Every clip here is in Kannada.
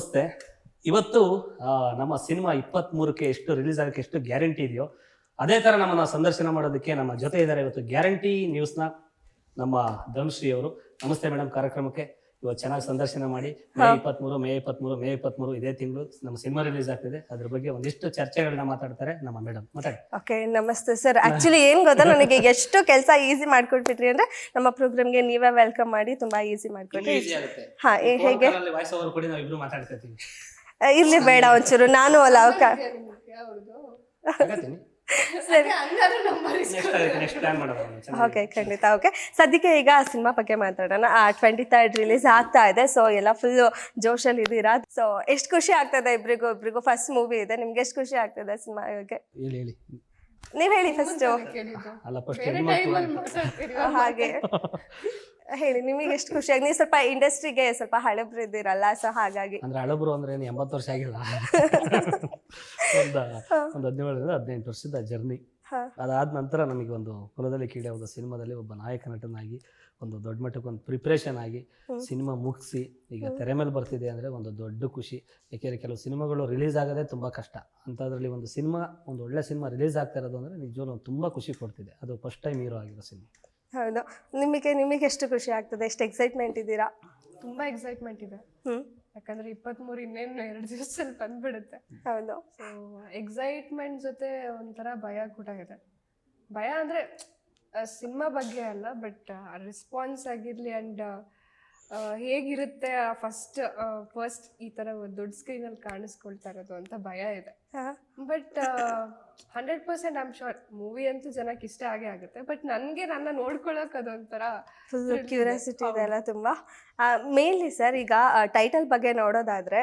ನಮಸ್ತೆ. ಇವತ್ತು ನಮ್ಮ ಸಿನಿಮಾ 23ಕ್ಕೆ ಎಷ್ಟು ರಿಲೀಸ್ ಆಗೋಕ್ಕೆ ಎಷ್ಟು ಗ್ಯಾರಂಟಿ ಇದೆಯೋ ಅದೇ ತರ ನಮ್ಮನ್ನ ಸಂದರ್ಶನ ಮಾಡೋದಕ್ಕೆ ನಮ್ಮ ಜೊತೆ ಇದ್ದಾರೆ ಇವತ್ತು ಗ್ಯಾರಂಟಿ ನ್ಯೂಸ್ನ ನಮ್ಮ ಧನುಶ್ರೀ ಅವರು. ನಮಸ್ತೆ ಮೇಡಮ್, ಕಾರ್ಯಕ್ರಮಕ್ಕೆ ಇವತ್ತು ಚೆನ್ನಾಗಿ ಸಂದರ್ಶನ ಮಾಡಿ. ಮೇ 23 ಇದೇ ತಿಂಗಳು ನಮ್ಮ ಸಿನಿಮಾ ರಿಲೀಸ್ ಆಗ್ತಿದೆ. ಅದ್ರ ಬಗ್ಗೆ ಒಂದಿಷ್ಟು ಚರ್ಚೆಗಳನ್ನ ಮಾತಾಡ್ತಾರೆ ನಮ್ಮ ಮೇಡಮ್. ಮಾತಾಡಿ. ಓಕೆ, ನಮಸ್ತೆ ಸರ್. ಆಕ್ಚುಲಿ ಏನ್ ಗೊತ್ತಾ, ನನಗೆ ಎಷ್ಟು ಕೆಲಸ ಈಸಿ ಮಾಡ್ಕೊಟ್ಬಿಟ್ರಿ ಅಂದ್ರೆ ನಮ್ಮ ಪ್ರೋಗ್ರಾಮ್ಗೆ ನೀವೇ ವೆಲ್ಕಮ್ ಮಾಡಿ ತುಂಬಾ ಈಸಿ ಮಾಡ್ಕೊಟ್ರಿ. ಹಾ, ಹೇಗೆ ವಾಯ್ಸ್ ಓವರ್ ಕೊಡಿ, ನಾವು ಇಬ್ರು ಮಾತಾಡ್ತಾ ಇರ್ತೀವಿ. ಇರ್ಲಿ ಬೇಡ ಒಂಚೂರು, ನಾನು ಅಲ್ಲ ಓಕೆ, ಖಂಡಿತ. ಓಕೆ, ಸದ್ಯಕ್ಕೆ ಈಗ ಸಿನಿಮಾ ಬಗ್ಗೆ ಮಾತಾಡೋಣ. 23rd ರಿಲೀಸ್ ಆಗ್ತಾ ಇದೆ. ಸೊ ಎಲ್ಲ ಫುಲ್ ಜೋಶಲ್ಲಿ ಇದ್ದೀರಾ. ಸೊ ಎಷ್ಟು ಖುಷಿ ಆಗ್ತದೆ ಇಬ್ರಿಗೂ ಫಸ್ಟ್ ಮೂವಿ ಇದೆ. ನಿಮ್ಗೆ ಎಷ್ಟು ಖುಷಿ ಆಗ್ತದೆ ಸಿನಿಮಾ ಬಗ್ಗೆ? ನೀವ್ ಹೇಳಿ ಫಸ್ಟ್. ಹಾಗೆ ಹೇಳಿ, ನಿಮಗೆ ಎಷ್ಟು ಖುಷಿಯಾಗಿ? ನೀವು ಸ್ವಲ್ಪ ಇಂಡಸ್ಟ್ರಿಗೆ ಸ್ವಲ್ಪ ಹಳಬ್ರು ಇದ್ದೀರಲ್ಲ, ಸೊ ಹಾಗಾಗಿ. ಅಂದ್ರೆ ಹಳಬ್ರು ಅಂದ್ರೆ 80 ವರ್ಷ ಆಗಿಲ್ಲ, ಒಂದು 17-18 ವರ್ಷದ ಜರ್ನಿ. ಅದಾದ ನಂತರ ನಮಗೆ ಒಂದು ಕುಲದಲ್ಲಿ ಕೀಡೆ ಒಂದು ಸಿನಿಮಾದಲ್ಲಿ ಒಬ್ಬ ನಾಯಕ ನಟನಾಗಿ ಒಂದು ದೊಡ್ಡ ಮಟ್ಟಕ್ಕೆ ಒಂದು ಪ್ರಿಪ್ರೇಷನ್ ಆಗಿ ಸಿನಿಮಾ ಮುಗಿಸಿ ಈಗ ತೆರೆ ಮೇಲೆ ಬರ್ತಿದೆ ಅಂದರೆ ಒಂದು ದೊಡ್ಡ ಖುಷಿ. ಯಾಕೆಂದರೆ ಕೆಲವು ಸಿನಿಮಾಗಳು ರಿಲೀಸ್ ಆಗೋದೇ ತುಂಬ ಕಷ್ಟ. ಅಂಥದ್ರಲ್ಲಿ ಒಂದು ಒಳ್ಳೆ ಸಿನಿಮಾ ರಿಲೀಸ್ ಆಗ್ತಾ ಇರೋದು ಅಂದರೆ ನಿಜವಾಗ್ಲೂ ತುಂಬ ಖುಷಿ ಕೊಡ್ತಿದೆ. ಅದು ಫಸ್ಟ್ ಟೈಮ್ ಹೀರೋ ಆಗಿರೋ ಸಿನಿಮಾ. ಹೌದು. ನಿಮಗೆ ಎಷ್ಟು ಖುಷಿ ಆಗ್ತದೆ? ಎಷ್ಟು ಎಕ್ಸೈಟ್ಮೆಂಟ್ ಇದ್ದೀರಾ? ತುಂಬಾ ಎಕ್ಸೈಟ್ಮೆಂಟ್ ಇದೆ. ಯಾಕಂದ್ರೆ 23 ಇನ್ನೇನು 2 ದಿವಸದಲ್ಲಿ ಬಂದ್ಬಿಡುತ್ತೆ. ಹೌದು. ಸೊ ಎಕ್ಸೈಟ್ಮೆಂಟ್ ಜೊತೆ ಒಂಥರ ಭಯ ಕೂಡ ಇದೆ. ಭಯ ಅಂದ್ರೆ ಸಿನಿಮಾ ಬಗ್ಗೆ ಅಲ್ಲ, ಬಟ್ ರೆಸ್ಪಾನ್ಸ್ ಆಗಿರ್ಲಿ ಅಂಡ್ ಹೇಗಿರುತ್ತೆ ಫಸ್ಟ್ ಈ ತರ ದೊಡ್ಡ ಸ್ಕ್ರೀನಲ್ಲಿ ಕಾಣಿಸ್ಕೊಳ್ತಾ ಇರೋದು ಅಂತ ಭಯ ಇದೆ. But 100% I am sure movie ಅಂತೂ ಜನಕ್ಕೆ ಇಷ್ಟ ಆಗೇ ಆಗುತ್ತೆ. ಬಟ್ ನನ್ನ ನೋಡ್ಕೊಳ್ಳೋಕೆ ಅದೊಂಥರ ಫುಲ್ ಕ್ಯೂರಿಯಾಸಿಟಿ ಇದೆ ಅಲ್ಲ ತುಂಬಾ. ಮೇನ್ಲಿ ಸರ್, ಈಗ ಟೈಟಲ್ ಬಗ್ಗೆ ನೋಡೋದಾದ್ರೆ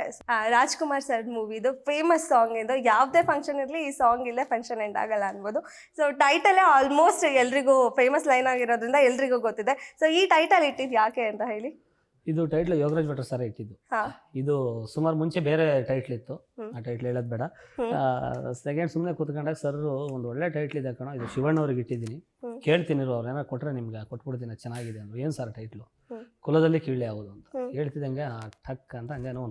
ರಾಜ್ಕುಮಾರ್ ಸರ್ ಮೂವಿದು ಫೇಮಸ್ ಸಾಂಗ್ ಇದು. ಯಾವುದೇ ಫಂಕ್ಷನ್ ಇರಲಿ ಈ ಸಾಂಗ್ ಇಲ್ಲೇ ಫಂಕ್ಷನ್ ಎಂಡ್ ಆಗಲ್ಲ ಅನ್ಬೋದು. ಸೊ ಟೈಟಲೇ ಆಲ್ಮೋಸ್ಟ್ ಎಲ್ರಿಗೂ ಫೇಮಸ್ ಲೈನ್ ಆಗಿರೋದ್ರಿಂದ ಎಲ್ರಿಗೂ ಗೊತ್ತಿದೆ. ಸೊ ಈ ಟೈಟಲ್ ಇಟ್ಟಿದ್ದು ಯಾಕೆ ಅಂತ ಹೇಳಿ? ಇದು ಟೈಟ್ಲ್ ಯೋಗರಾಜ್ ಭಟ್ರು ಸರ್ ಇಟ್ಟಿದ್ದು. ಇದು ಸುಮಾರು ಮುಂಚೆ ಬೇರೆ ಟೈಟ್ಲ್ ಇತ್ತು, ಆ ಟೈಟ್ಲ್ ಹೇಳೋದು ಬೇಡ. ಸೆಕೆಂಡ್ ಸುಮ್ಮನೆ ಕೂತ್ಕೊಂಡಾಗ ಸರ್ ಒಂದು ಒಳ್ಳೆ ಟೈಟ್ಲ್ ಇದೆ ಕಣೋ, ಇದು ಶಿವಣ್ಣವ್ರಿಗೆ ಇಟ್ಟಿದ್ದೀನಿ, ಕೇಳ್ತೀನಿ ಅವ್ರು ಏನಾರು ಕೊಟ್ಟರೆ ನಿಮ್ಗೆ ಕೊಟ್ಬಿಡ್ತೀನಿ, ಚೆನ್ನಾಗಿದೆ ಅಂದರು. ಏನು ಸರ್ ಟೈಟ್ಲು? ಕುಲದಲ್ಲಿ ಕೀಳೆ ಯಾವುದು ಅಂತ ಹೇಳ್ತಿದ್ದಂಗೆ ಠಕ್ ಅಂತ ಹಂಗೇನೋ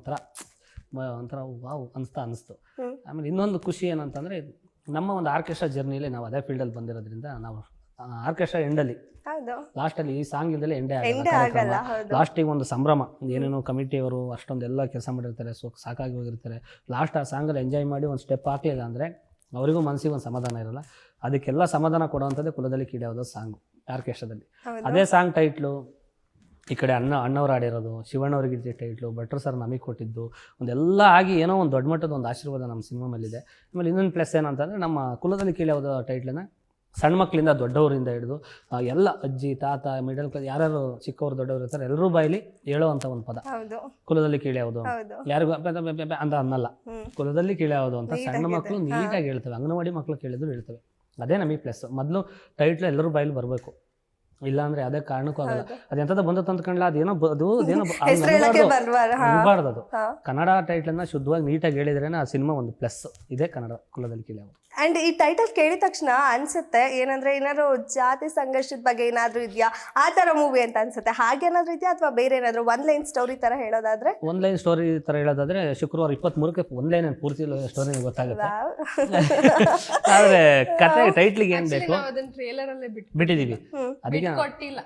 ಒಂಥರ ವಾವ್ ಅನಿಸ್ತು. ಆಮೇಲೆ ಇನ್ನೊಂದು ಖುಷಿ ಏನಂತಂದರೆ ನಮ್ಮ ಒಂದು ಆರ್ಕೆಸ್ಟ್ರಾ ಜರ್ನಿಲಿ ನಾವು ಅದೇ ಫೀಲ್ಡಲ್ಲಿ ಬಂದಿರೋದ್ರಿಂದ ನಾವು ಆರ್ಕೆಸ್ಟ್ರಾ ಎಂಡಲ್ಲಿ ಲಾಸ್ಟಲ್ಲಿ ಈ ಸಾಂಗ್ ಇಲ್ದಲೆ ಎಂಡೇ ಆಗಲ್ಲ. ಲಾಸ್ಟಿಗೆ ಒಂದು ಸಂಭ್ರಮ, ಏನೇನೋ ಕಮಿಟಿಯವರು ಅಷ್ಟೊಂದೆಲ್ಲ ಕೆಲಸ ಮಾಡಿರ್ತಾರೆ, ಸಾಕಾಗಿ ಹೋಗಿರ್ತಾರೆ. ಲಾಸ್ಟ್ ಆ ಸಾಂಗಲ್ಲಿ ಎಂಜಾಯ್ ಮಾಡಿ ಒಂದು ಸ್ಟೆಪ್ ಹಾಕಲಿಲ್ಲ ಅಂದರೆ ಅವರಿಗೂ ಮನಸ್ಸಿಗೆ ಒಂದು ಸಮಾಧಾನ ಇರಲ್ಲ. ಅದಕ್ಕೆಲ್ಲ ಸಮಾಧಾನ ಕೊಡುವಂಥದ್ದೇ ಕುಲದಲ್ಲಿ ಕೀಡೆ ಯಾವುದೋ ಸಾಂಗು ಆರ್ಕೆಸ್ಟ್ರಾದಲ್ಲಿ. ಅದೇ ಸಾಂಗ್ ಟೈಟ್ಲು ಈ ಕಡೆ ಅಣ್ಣವ್ರು ಆಡಿರೋದು, ಶಿವಣ್ಣವ್ರಿಗೆ ಟೈಟ್ಲು, ಭಟ್ರು ಸರ್ ನಮಗೆ ಕೊಟ್ಟಿದ್ದು, ಒಂದೆಲ್ಲ ಆಗಿ ಏನೋ ಒಂದು ದೊಡ್ಡ ಮಟ್ಟದ ಒಂದು ಆಶೀರ್ವಾದ ನಮ್ಮ ಸಿನಿಮಾ ಮೇಲಿದೆ. ಆಮೇಲೆ ಇನ್ನೊಂದು ಪ್ಲಸ್ ಏನಂತಂದರೆ ನಮ್ಮ ಕುಲದಲ್ಲಿ ಕೀಳೆ ಯಾವುದೋ ಟೈಟ್ಲನ್ನ ಸಣ್ಣ ಮಕ್ಕಳಿಂದ ದೊಡ್ಡವರಿಂದ ಹಿಡಿದು ಎಲ್ಲ ಅಜ್ಜಿ ತಾತ ಮಿಡಲ್ ಕ್ಲಾಸ್ ಯಾರ್ಯಾರು ಚಿಕ್ಕವರು ದೊಡ್ಡವರು ಇರ್ತಾರೆ ಎಲ್ಲರೂ ಬಾಯಲ್ಲಿ ಹೇಳೋವಂಥ ಒಂದು ಪದ ಕುಲದಲ್ಲಿ ಕೀಳೆ ಯಾವುದು. ಯಾರಿಗೂ ಅಂತ ಅನ್ನಲ್ಲ, ಕುಲದಲ್ಲಿ ಕೀಳೆ ಯಾವುದು ಅಂತ ಸಣ್ಣ ಮಕ್ಕಳು ನೀಟಾಗಿ ಹೇಳ್ತವೆ. ಅಂಗನವಾಡಿ ಮಕ್ಕಳು ಕೇಳಿದ್ರು ಹೇಳ್ತವೆ. ಅದೇ ನಮಗೆ ಪ್ಲಸ್. ಮೊದಲು ಟೈಟ್ಲ್ ಎಲ್ಲರೂ ಬಾಯಲ್ಲಿ ಬರಬೇಕು, ಇಲ್ಲಾಂದ್ರೆ ಅದೇ ಕಾರಣಕ್ಕೂ ಆಗಲ್ಲ. ಅದೆಂಥದ್ದು ಬಂದು ತಂದ್ಕೊಂಡ್ಲ ಅದೇನೋ ಇರಬಾರ್ದು. ಅದು ಕನ್ನಡ ಟೈಟ್ಲನ್ನ ಶುದ್ಧವಾಗಿ ನೀಟಾಗಿ ಹೇಳಿದ್ರೇನೆ ಆ ಸಿನಿಮಾ ಒಂದು ಪ್ಲಸ್. ಇದೆ ಕನ್ನಡ ಕುಲದಲ್ಲಿ ಕೀಳೆ ಯಾವುದು. ಅಂಡ್ ಈ ಟೈಟಲ್ ಕೇಳಿದ ತಕ್ಷಣ ಅನ್ಸುತ್ತೆ ಏನಂದ್ರೆ ಏನಾದ್ರು ಜಾತಿ ಸಂಘರ್ಷದ ಬಗ್ಗೆ ಏನಾದ್ರು ಇದೆಯಾ ಆ ತರ ಮೂವಿ ಅಂತ ಅನ್ಸುತ್ತೆ. ಹಾಗೇನಾದ್ರು ಇದೆಯಾ ಅಥವಾ ಬೇರೆ ಏನಾದ್ರು ಒನ್ ಲೈನ್ ಸ್ಟೋರಿ ತರ ಹೇಳೋದಾದ್ರೆ? ಒನ್ ಲೈನ್ ಸ್ಟೋರಿ ತರ ಹೇಳೋದಾದ್ರೆ ಶುಕ್ರವಾರ 23ಕ್ಕೆ ಒನ್ ಲೈನ್ ಪೂರ್ತಿ ಸ್ಟೋರಿ ಗೊತ್ತಾಗುತ್ತೆ. ಆದ್ರೆ ಕತೆ ಟೈಟ್ಲಿಗೆ ಏನ್ ಬೇಕು ಟ್ರೇಲರ್ ಅಲ್ಲೇ ಬಿಟ್ಟಿದೀವಿ, ಅದಕ್ಕೆ ಕೊಟ್ಟಿಲ್ಲ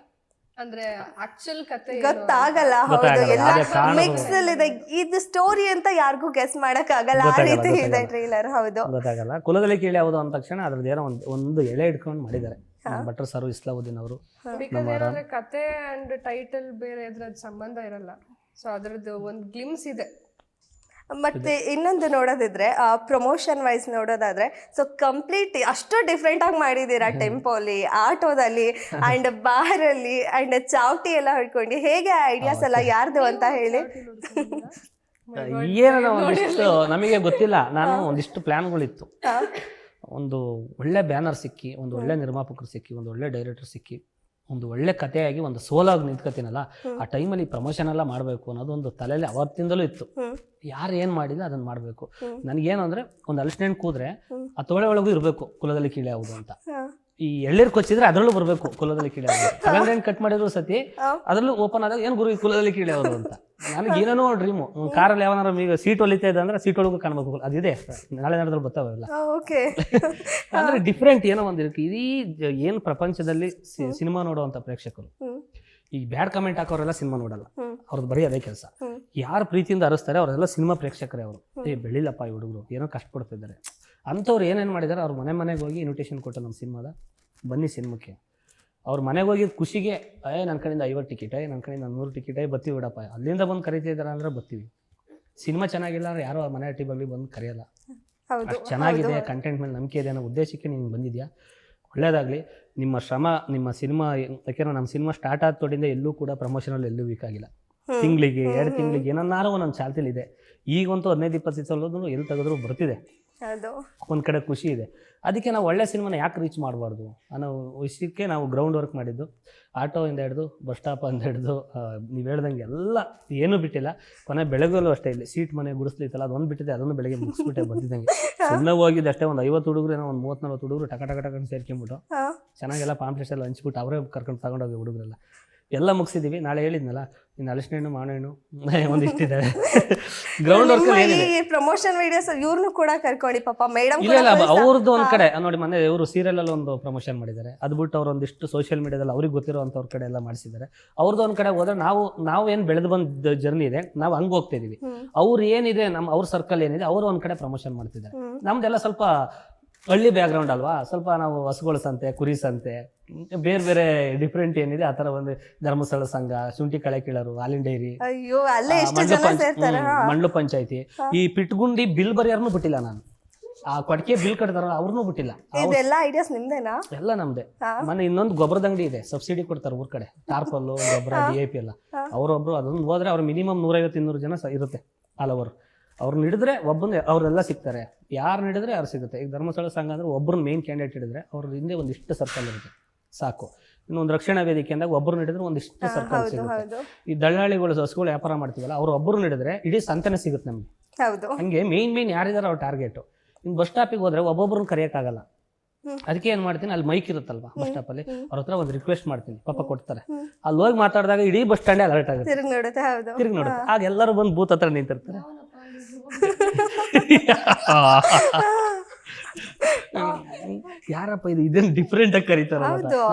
ಅಂದ್ರೆ ಆಕ್ಚುಯಲ್ ಕತೆ ಗೊತ್ತಾಗಲ್ಲ. ಹೌದು, ಎಲ್ಲ ಮಿಕ್ಸ್ ಅಲ್ಲಿ ಇದೆ. ಇದು ಸ್ಟೋರಿ ಅಂತ ಯಾರಿಗೂ ಗೆಸ್ ಮಾಡಕ್ ಆಗಲ್ಲ, ಆ ರೀತಿ ಇದೆ ಟ್ರೇಲರ್. ಹೌದು, ಗೊತ್ತಾಗಲ್ಲ. ಕುಲದಲ್ಲಿ ಕೀಳೆ ಯಾವುದು ಅಂದ ತಕ್ಷಣ ಅದ್ರದ್ದು ಏನೋ ಒಂದು ಎಳೆ ಇಟ್ಕೊಂಡು ಮಾಡಿದ್ದಾರೆ ಭಟ್ರು ಸರ್, ಇಸ್ಲಾವುದ್ದೀನ್ ಅವರು. ಕತೆ ಅಂಡ್ ಟೈಟಲ್ ಬೇರೆ ಅದ್ರದ್ದು ಸಂಬಂಧ ಇರಲ್ಲ. ಸೊ ಅದ್ರದ್ದು ಒಂದು ಗ್ಲಿಮ್ಸ್ ಇದೆ. ಮತ್ತೆ ಇನ್ನೊಂದು ನೋಡೋದಿದ್ರೆ ಪ್ರಮೋಷನ್ ವೈಸ್ ನೋಡೋದಾದ್ರೆ ಸೊ ಕಂಪ್ಲೀಟ್ ಅಷ್ಟು ಡಿಫ್ರೆಂಟ್ ಆಗಿ ಮಾಡಿದೀರಾ. ಟೆಂಪೋಲಿ, ಆಟೋದಲ್ಲಿ ಅಂಡ್ ಬಾರಲ್ಲಿ ಅಂಡ್ ಚಾವಟಿ ಎಲ್ಲ ಹಿಡ್ಕೊಂಡು. ಹೇಗೆ ಐಡಿಯಾಸ್ ಎಲ್ಲ ಯಾರ್ದು ಅಂತ ಹೇಳಿ? ಏನೋ ಒಂದಿಷ್ಟು ನಮಗೆ ಗೊತ್ತಿಲ್ಲ. ನಾನು ಒಂದಿಷ್ಟು ಪ್ಲಾನ್ಗಳಿತ್ತು. ಒಂದು ಒಳ್ಳೆ ಬ್ಯಾನರ್ ಸಿಕ್ಕಿ, ಒಂದು ಒಳ್ಳೆ ನಿರ್ಮಾಪಕರು ಸಿಕ್ಕಿ, ಒಂದು ಒಳ್ಳೆ ಡೈರೆಕ್ಟರ್ ಸಿಕ್ಕಿ, ಒಂದು ಒಳ್ಳೆ ಕಥೆಯಾಗಿ ಒಂದು ಸೋಲಾಗಿ ನಿಂತ್ಕೊತೀನಲ್ಲ, ಆ ಟೈಮಲ್ಲಿ ಪ್ರಮೋಷನ್ ಎಲ್ಲ ಮಾಡಬೇಕು ಅನ್ನೋದೊಂದು ತಲೆಯಲ್ಲಿ ಅವತ್ತಿಂದಲೂ ಇತ್ತು. ಯಾರು ಏನು ಮಾಡಿಲ್ಲ ಅದನ್ನು ಮಾಡಬೇಕು. ನನಗೇನು ಅಂದರೆ ಒಂದು ಅಲಿಸ್ಟೆಂಟ್ ಕೂದ್ರೆ ಆ ತೋಳೆ ಒಳಗೂ ಇರಬೇಕು ಕುಲದಲ್ಲಿ ಕೀಳೆ ಯಾವುದು ಅಂತ. ಈ ಎಳ್ಳೀರು ಕೊಚ್ಚಿದ್ರೆ ಅದರಲ್ಲೂ ಬರಬೇಕು ಕುಲದಲ್ಲಿ ಕೀಳೆ ಅವರು. ಕಲ್ಲಂಗಡಿ ಹಣ್ಣು ಕಟ್ ಮಾಡಿದ್ರು ಸತಿ ಅದರಲ್ಲೂ ಓಪನ್ ಆದಾಗ ಏನು ಗುರು ಈ ಕುಲದಲ್ಲಿ ಕೀಳೆ ಅವರು ಅಂತ. ನನಗೆ ಏನೇನೋ ಡ್ರೀಮು, ಕಾರಲ್ಲಿ ಯಾವನಾರ ಈಗ ಸೀಟ್ ಹೊಲಿತಾ ಇದೆ ಅಂದ್ರೆ ಸೀಟ್ ಒಳಗೂ ಕಾಣಬೇಕು, ಅದಿದೆ ನಾಳೆ ನಡೆದ್ರೆ ಬರ್ತಾವೆಲ್ಲ. ಓಕೆ. ಅಂದ್ರೆ ಡಿಫ್ರೆಂಟ್ ಏನೋ ಒಂದಿರುತ್ತೆ. ಇಡೀ ಏನು ಪ್ರಪಂಚದಲ್ಲಿ ಸಿನಿಮಾ ನೋಡುವಂಥ ಪ್ರೇಕ್ಷಕರು ಈ ಬ್ಯಾಡ್ ಕಮೆಂಟ್ ಹಾಕೋರೆಲ್ಲ ಸಿನಿಮಾ ನೋಡಲ್ಲ, ಅವ್ರದ್ದು ಬರೀ ಅದೇ ಕೆಲಸ. ಯಾರು ಪ್ರೀತಿಯಿಂದ ಅರಿಸ್ತಾರೆ ಅವರೆಲ್ಲ ಸಿನಿಮಾ ಪ್ರೇಕ್ಷಕರೇ. ಅವರು ಬೆಳಿಲಪ್ಪ ಈ ಹುಡುಗರು ಏನೋ ಕಷ್ಟಪಡ್ತಿದ್ದಾರೆ ಅಂಥವ್ರು ಏನೇನು ಮಾಡಿದ್ದಾರೆ, ಅವ್ರ ಮನೆಗೆ ಹೋಗಿ ಇನ್ವಿಟೇಷನ್ ಕೊಟ್ಟು ನಮ್ಮ ಸಿನಿಮಾದ ಬನ್ನಿ ಸಿನಿಮಾಕ್ಕೆ. ಅವ್ರ ಮನೆಗೆ ಹೋಗಿ ಖುಷಿಗೆ ನನ್ನ ಕಡೆಯಿಂದ 50 ಟಿಕೆಟ್, ನನ್ನ ಕಡೆಯಿಂದ 100 ಟಿಕೆಟ್, ಬರ್ತೀವಿ ಬಿಡಪ್ಪ, ಅಲ್ಲಿಂದ ಬಂದು ಕರಿತಿದ್ದಾರೆ ಅಂದ್ರೆ ಬರ್ತೀವಿ. ಸಿನಿಮಾ ಚೆನ್ನಾಗಿಲ್ಲ ಅಂದ್ರೆ ಯಾರೋ ಮನೆ ಟೀಬಲ್ಲಿ ಬಂದು ಕರೆಯಲ್ಲ. ಅಷ್ಟು ಚೆನ್ನಾಗಿದೆ, ಕಂಟೆಂಟ್ ಮೇಲೆ ನಂಬಿಕೆ ಇದೆ ಅನ್ನೋ ಉದ್ದೇಶಕ್ಕೆ ನೀನು ಬಂದಿದ್ಯಾ, ಒಳ್ಳೇದಾಗಲಿ. ನಿಮ್ಮ ಶ್ರಮ, ನಿಮ್ಮ ಸಿನಿಮಾ, ಯಾಕೆಂದ್ರೆ ನಮ್ಮ ಸಿನಿಮಾ ಸ್ಟಾರ್ಟ್ ಆದ ತೊಡಿಂದ ಎಲ್ಲೂ ಕೂಡ ಪ್ರಮೋಷನಲ್ಲಿ ಎಲ್ಲೂ ವೀಕ್ ಆಗಿಲ್ಲ. ತಿಂಗಳಿಗೆ 2 ತಿಂಗಳಿಗೆ ಏನನ್ನಾರು ಒಂದೊಂದು ಚಾಲ್ತಿಲಿದೆ. ಈಗಂತೂ 15-20 ಸಲ ಎಲ್ಲಿ ತೆಗೆದ್ರು ಬರ್ತಿದೆ. ಒಂದು ಕಡೆ ಖುಷಿ ಇದೆ. ಅದಕ್ಕೆ ನಾವು ಒಳ್ಳೆ ಸಿನಿಮಾನ ಯಾಕೆ ರೀಚ್ ಮಾಡಬಾರ್ದು ಅನ್ನೋ ವಿಷಯಕ್ಕೆ ನಾವು ಗ್ರೌಂಡ್ ವರ್ಕ್ ಮಾಡಿದ್ದು. ಆಟೋಯಿಂದ ಹಿಡಿದು ಬಸ್ ಸ್ಟಾಪಿಂದ ಹಿಡಿದು ನೀವು ಹೇಳ್ದಂಗೆ ಎಲ್ಲ ಏನೂ ಬಿಟ್ಟಿಲ್ಲ. ಕೊನೆ ಬೆಳಗ್ಗಲ್ಲೂ ಅಷ್ಟೇ ಇಲ್ಲಿ ಸೀಟ್ ಮನೆ ಗುಡಿಸ್ಲಿತ್ತಲ್ಲ ಅದೊಂದು ಬಿಟ್ಟಿದೆ, ಅದನ್ನು ಬೆಳಗ್ಗೆ ಮುಗಿಸ್ಬಿಟ್ಟೆ ಬಂದಿದ್ದಂಗೆ. ಸುಮ್ಮನೆ ಹೋಗಿದ್ದು ಅಷ್ಟೇ. ಒಂದು 50 ಹುಡುಗರು ಏನೋ ಒಂದು 30-40 ಹುಡುಗರು ಟಕ ಸೇರ್ಕೊಂಡ್ಬಿಟ್ಟು ಚೆನ್ನಾಗೆಲ್ಲ ಪಾಂಪ್ಲೆಟ್ಸ್ ಎಲ್ಲ ಹಂಚ್ಬಿಟ್ಟು ಅವರೇ ಕರ್ಕೊಂಡು ತಗೊಂಡೋಗಿ ಹುಡುಗರೆಲ್ಲ ಎಲ್ಲ ಮುಗಿಸಿದ್ದೀವಿ. ನಾಳೆ ಹೇಳಿದ್ನಲ್ಲ ಇನ್ನು ಹಲಸಿನ ಹಣ್ಣು ಮಾವಿನ ಹಣ್ಣು ಒಂದಿಷ್ಟಿದ್ದಾವೆ. ಗ್ರೌಂಡ್ ವರ್ಕ್ ಪ್ರಮೋಷನ್ ವಿಡಿಯೋಸ್ ಇವ್ರನ್ನು ಕೂಡ ಕರ್ಕೊಳ್ಳಿ ಪಾಪ ಮೇಡಮ್. ಇಲ್ಲ ಅವ್ರದ್ದು ಒಂದ್ ಕಡೆ ನೋಡಿ, ಮೊನ್ನೆ ಇವರು ಸೀರಿಯಲ್ ಅಲ್ಲಿ ಒಂದು ಪ್ರಮೋಷನ್ ಮಾಡಿದ್ದಾರೆ. ಅದು ಬಿಟ್ಟು ಅವ್ರು ಒಂದಿಷ್ಟು ಸೋಷಿಯಲ್ ಮೀಡಿಯಾದಲ್ಲಿ ಅವ್ರಿಗೆ ಗೊತ್ತಿರೋಂಥವ್ರ ಕಡೆ ಎಲ್ಲ ಮಾಡಿಸಿದ್ದಾರೆ. ಅವ್ರದ್ದು ಒಂದ್ ಕಡೆ ಹೋದ್ರೆ ನಾವು ಏನು ಬೆಳೆದು ಬಂದ ಜರ್ನಿ ಇದೆ, ನಾವು ಹಂಗೆ ಹೋಗ್ತಾ ಇದೀವಿ. ಅವ್ರು ಏನಿದೆ ಅವ್ರ ಸರ್ಕಲ್ ಏನಿದೆ ಅವರು ಒಂದ್ ಕಡೆ ಪ್ರಮೋಷನ್ ಮಾಡ್ತಿದ್ದಾರೆ. ನಮ್ದೆಲ್ಲ ಸ್ವಲ್ಪ ಹಳ್ಳಿ ಬ್ಯಾಕ್ ಗ್ರೌಂಡ್ ಅಲ್ವಾ, ಸ್ವಲ್ಪ ನಾವು ಹಸುಗಳ ಸಂತೆ, ಕುರಿ ಸಂತೆ, ಬೇರೆ ಡಿಫ್ರೆಂಟ್ ಏನಿದೆ ಆ ತರ ಒಂದು ಧರ್ಮಸ್ಥಳ ಸಂಘ, ಶುಂಠಿ ಕಳೆ ಕೀಳರು, ಹಾಲಿನ ಡೈರಿ, ಮಂಡ್ಲು ಪಂಚಾಯತಿ, ಈ ಪಿಟ್ಗುಂಡಿ ಬಿಲ್ ಬರಿಯಾರನು ಬಿಟ್ಟಿಲ್ಲ ನಾನು. ಆ ಕೊಡಕೆ ಬಿಲ್ ಕಟ್ತಾರಲ್ಲ ಅವ್ರನ್ನೂ ಬಿಟ್ಟಿಲ್ಲ. ಐಡಿಯಾಸ್ ನಿಮ್ದೇನಾ? ಎಲ್ಲ ನಮ್ದೆ. ಮೊನ್ನೆ ಇನ್ನೊಂದು ಗೊಬ್ಬರದ ಅಂಗಡಿ ಇದೆ, ಸಬ್ಸಿಡಿ ಕೊಡ್ತಾರೆ ಊರ್ ಕಡೆ, ಟಾರ್ಪಲ್ಲು ಗೊಬ್ಬರ, DAP ಎಲ್ಲ. ಅವರೊಬ್ರು ಅದೊಂದು ಹೋದ್ರೆ ಅವ್ರು ಮಿನಿಮಮ್ 150-200 ಜನ ಇರುತ್ತೆ ಆಲ್ ಓವರ್. ಅವ್ರನ್ನ ಹಿಡಿದ್ರೆ ಒಬ್ಬನ ಅವರೆಲ್ಲ ಸಿಗ್ತಾರೆ. ಯಾರು ಹಿಡಿದ್ರೆ ಯಾರು ಸಿಗುತ್ತೆ. ಈಗ ಧರ್ಮಸ್ಥಳ ಸಂಘ ಅಂದ್ರೆ ಒಬ್ಬರನ್ನ ಮೇನ್ ಕ್ಯಾಂಡಿಡೇಟ್ ಹಿಡಿದ್ರೆ ಅವ್ರ ಹಿಂದೆ ಒಂದಿಷ್ಟು ಸರ್ಕಲ್ ಇರುತ್ತೆ ಸಾಕು. ಇನ್ನೊಂದು ರಕ್ಷಣಾ ವೇದಿಕೆ ಅಂದಾಗ ಒಬ್ಬರನ್ನ ಹಿಡಿದ್ರೆ ಒಂದಿಷ್ಟು ಸರ್ಕಲ್ ಸಿಗುತ್ತೆ. ಈ ದಳ್ಳಾಳಿಗಳು ಹಸುಗಳು ವ್ಯಾಪಾರ ಮಾಡ್ತೀವಲ್ಲ ಅವ್ರು ಒಬ್ಬರನ್ನ ಹಿಡಿದ್ರೆ ಇಡೀ ಸಂತನೆ ಸಿಗುತ್ತೆ ನಮ್ಗೆ. ಹಂಗೆ ಮೇನ್ ಯಾರಿದಾರೆ ಅವ್ರ ಟಾರ್ಗೆಟ್. ಇನ್ನು ಬಸ್ ಸ್ಟಾಪಿಗೆ ಹೋದ್ರೆ ಒಬ್ಬೊಬ್ಬರನ್ನ ಕರೆಯೋಕ್ಕಾಗಲ್ಲ. ಅದಕ್ಕೆ ಏನ್ ಮಾಡ್ತೀನಿ, ಅಲ್ಲಿ ಮೈಕ್ ಇರುತ್ತಲ್ವಾ ಬಸ್ ಸ್ಟಾಪ್ ಅಲ್ಲಿ, ಅವ್ರ ಹತ್ರ ಒಂದು ರಿಕ್ವೆಸ್ಟ್ ಮಾಡ್ತೀನಿ, ಪಾಪ ಕೊಡ್ತಾರೆ. ಅಲ್ಲಿ ಹೋಗಿ ಮಾತಾಡಿದಾಗ ಇಡೀ ಬಸ್ ಸ್ಟ್ಯಾಂಡೇ ಅಲರ್ಟ್ ಆಗುತ್ತೆ, ತಿರುಗಿ ನೋಡುತ್ತೆ. ಆಗ ಎಲ್ಲರೂ ಬಂದು ಬೂತ್ ಹತ್ರ ನಿಂತಿರ್ತಾರೆ. ಯಾರಪ್ಪ ಇದೇನು ಡಿಫ್ರೆಂಟ್ ಆಗಿ ಕರೀತಾರ.